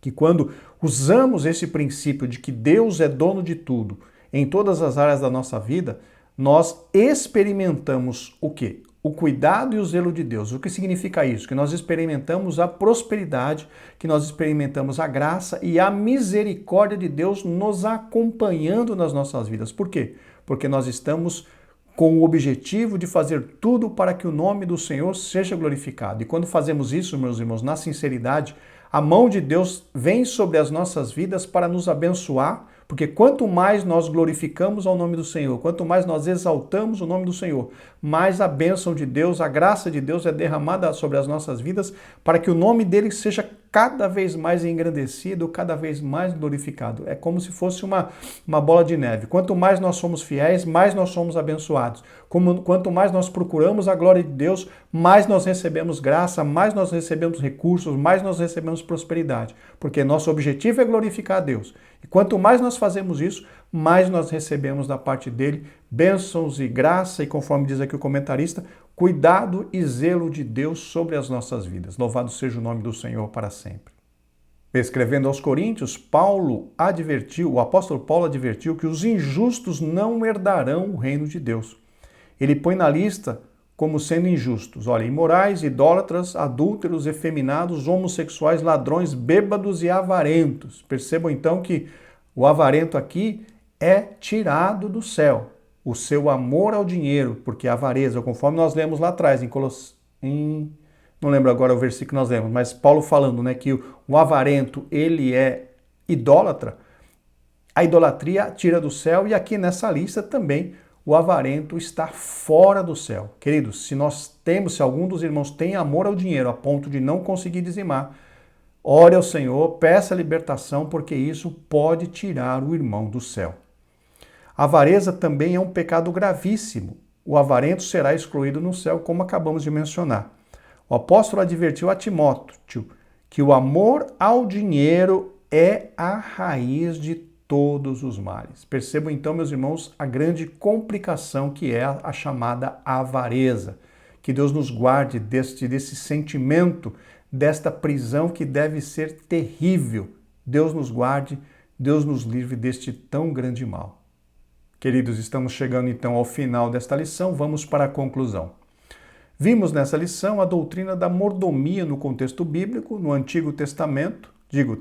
que quando usamos esse princípio de que Deus é dono de tudo em todas as áreas da nossa vida, nós experimentamos o quê? O cuidado e o zelo de Deus. O que significa isso? Que nós experimentamos a prosperidade, que nós experimentamos a graça e a misericórdia de Deus nos acompanhando nas nossas vidas. Por quê? Porque nós estamos com o objetivo de fazer tudo para que o nome do Senhor seja glorificado. E quando fazemos isso, meus irmãos, na sinceridade, A mão de Deus vem sobre as nossas vidas para nos abençoar, porque quanto mais nós glorificamos ao nome do Senhor, quanto mais nós exaltamos o nome do Senhor, mais a bênção de Deus, a graça de Deus é derramada sobre as nossas vidas para que o nome dele seja cada vez mais engrandecido, cada vez mais glorificado. É como se fosse uma bola de neve. Quanto mais nós somos fiéis, mais nós somos abençoados. Quanto mais nós procuramos a glória de Deus, mais nós recebemos graça, mais nós recebemos recursos, mais nós recebemos prosperidade. Porque nosso objetivo é glorificar a Deus. E quanto mais nós fazemos isso, mais nós recebemos da parte dele bênçãos e graça, e conforme diz aqui o comentarista, cuidado e zelo de Deus sobre as nossas vidas. Louvado seja o nome do Senhor para sempre. Escrevendo aos Coríntios, o apóstolo Paulo advertiu que os injustos não herdarão o reino de Deus. Ele põe na lista como sendo injustos. Olha, imorais, idólatras, adúlteros, efeminados, homossexuais, ladrões, bêbados e avarentos. Percebam então que o avarento aqui é tirado do céu. O seu amor ao dinheiro, porque a avareza, conforme nós lemos lá atrás, não lembro agora o versículo que nós lemos, mas Paulo falando, né, que o avarento, ele é idólatra, a idolatria tira do céu, e aqui nessa lista também o avarento está fora do céu. Queridos, se algum dos irmãos tem amor ao dinheiro a ponto de não conseguir dizimar, ore ao Senhor, peça libertação, porque isso pode tirar o irmão do céu. A avareza também é um pecado gravíssimo. O avarento será excluído no céu, como acabamos de mencionar. O apóstolo advertiu a Timóteo que o amor ao dinheiro é a raiz de todos os males. Percebam então, meus irmãos, a grande complicação que é a chamada avareza. Que Deus nos guarde desse sentimento, desta prisão que deve ser terrível. Deus nos guarde, Deus nos livre deste tão grande mal. Queridos, estamos chegando então ao final desta lição, vamos para a conclusão. Vimos nessa lição a doutrina da mordomia no contexto bíblico, no Antigo Testamento,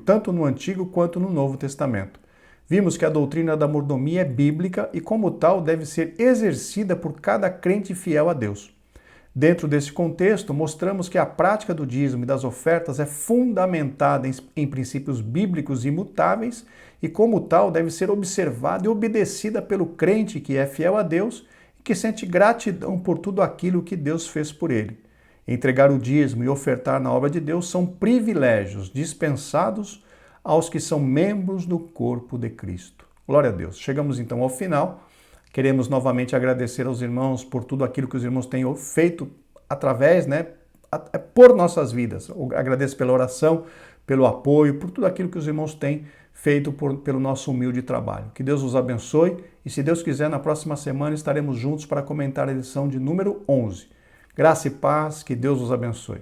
tanto no Antigo quanto no Novo Testamento. Vimos que a doutrina da mordomia é bíblica e, como tal, deve ser exercida por cada crente fiel a Deus. Dentro desse contexto, mostramos que a prática do dízimo e das ofertas é fundamentada em princípios bíblicos imutáveis e, como tal, deve ser observada e obedecida pelo crente que é fiel a Deus e que sente gratidão por tudo aquilo que Deus fez por ele. Entregar o dízimo e ofertar na obra de Deus são privilégios dispensados aos que são membros do corpo de Cristo. Glória a Deus. Chegamos então ao final. Queremos novamente agradecer aos irmãos por tudo aquilo que os irmãos têm feito através, por nossas vidas. Eu agradeço pela oração, pelo apoio, por tudo aquilo que os irmãos têm feito pelo nosso humilde trabalho. Que Deus os abençoe e, se Deus quiser, na próxima semana estaremos juntos para comentar a lição de número 11. Graça e paz, que Deus os abençoe.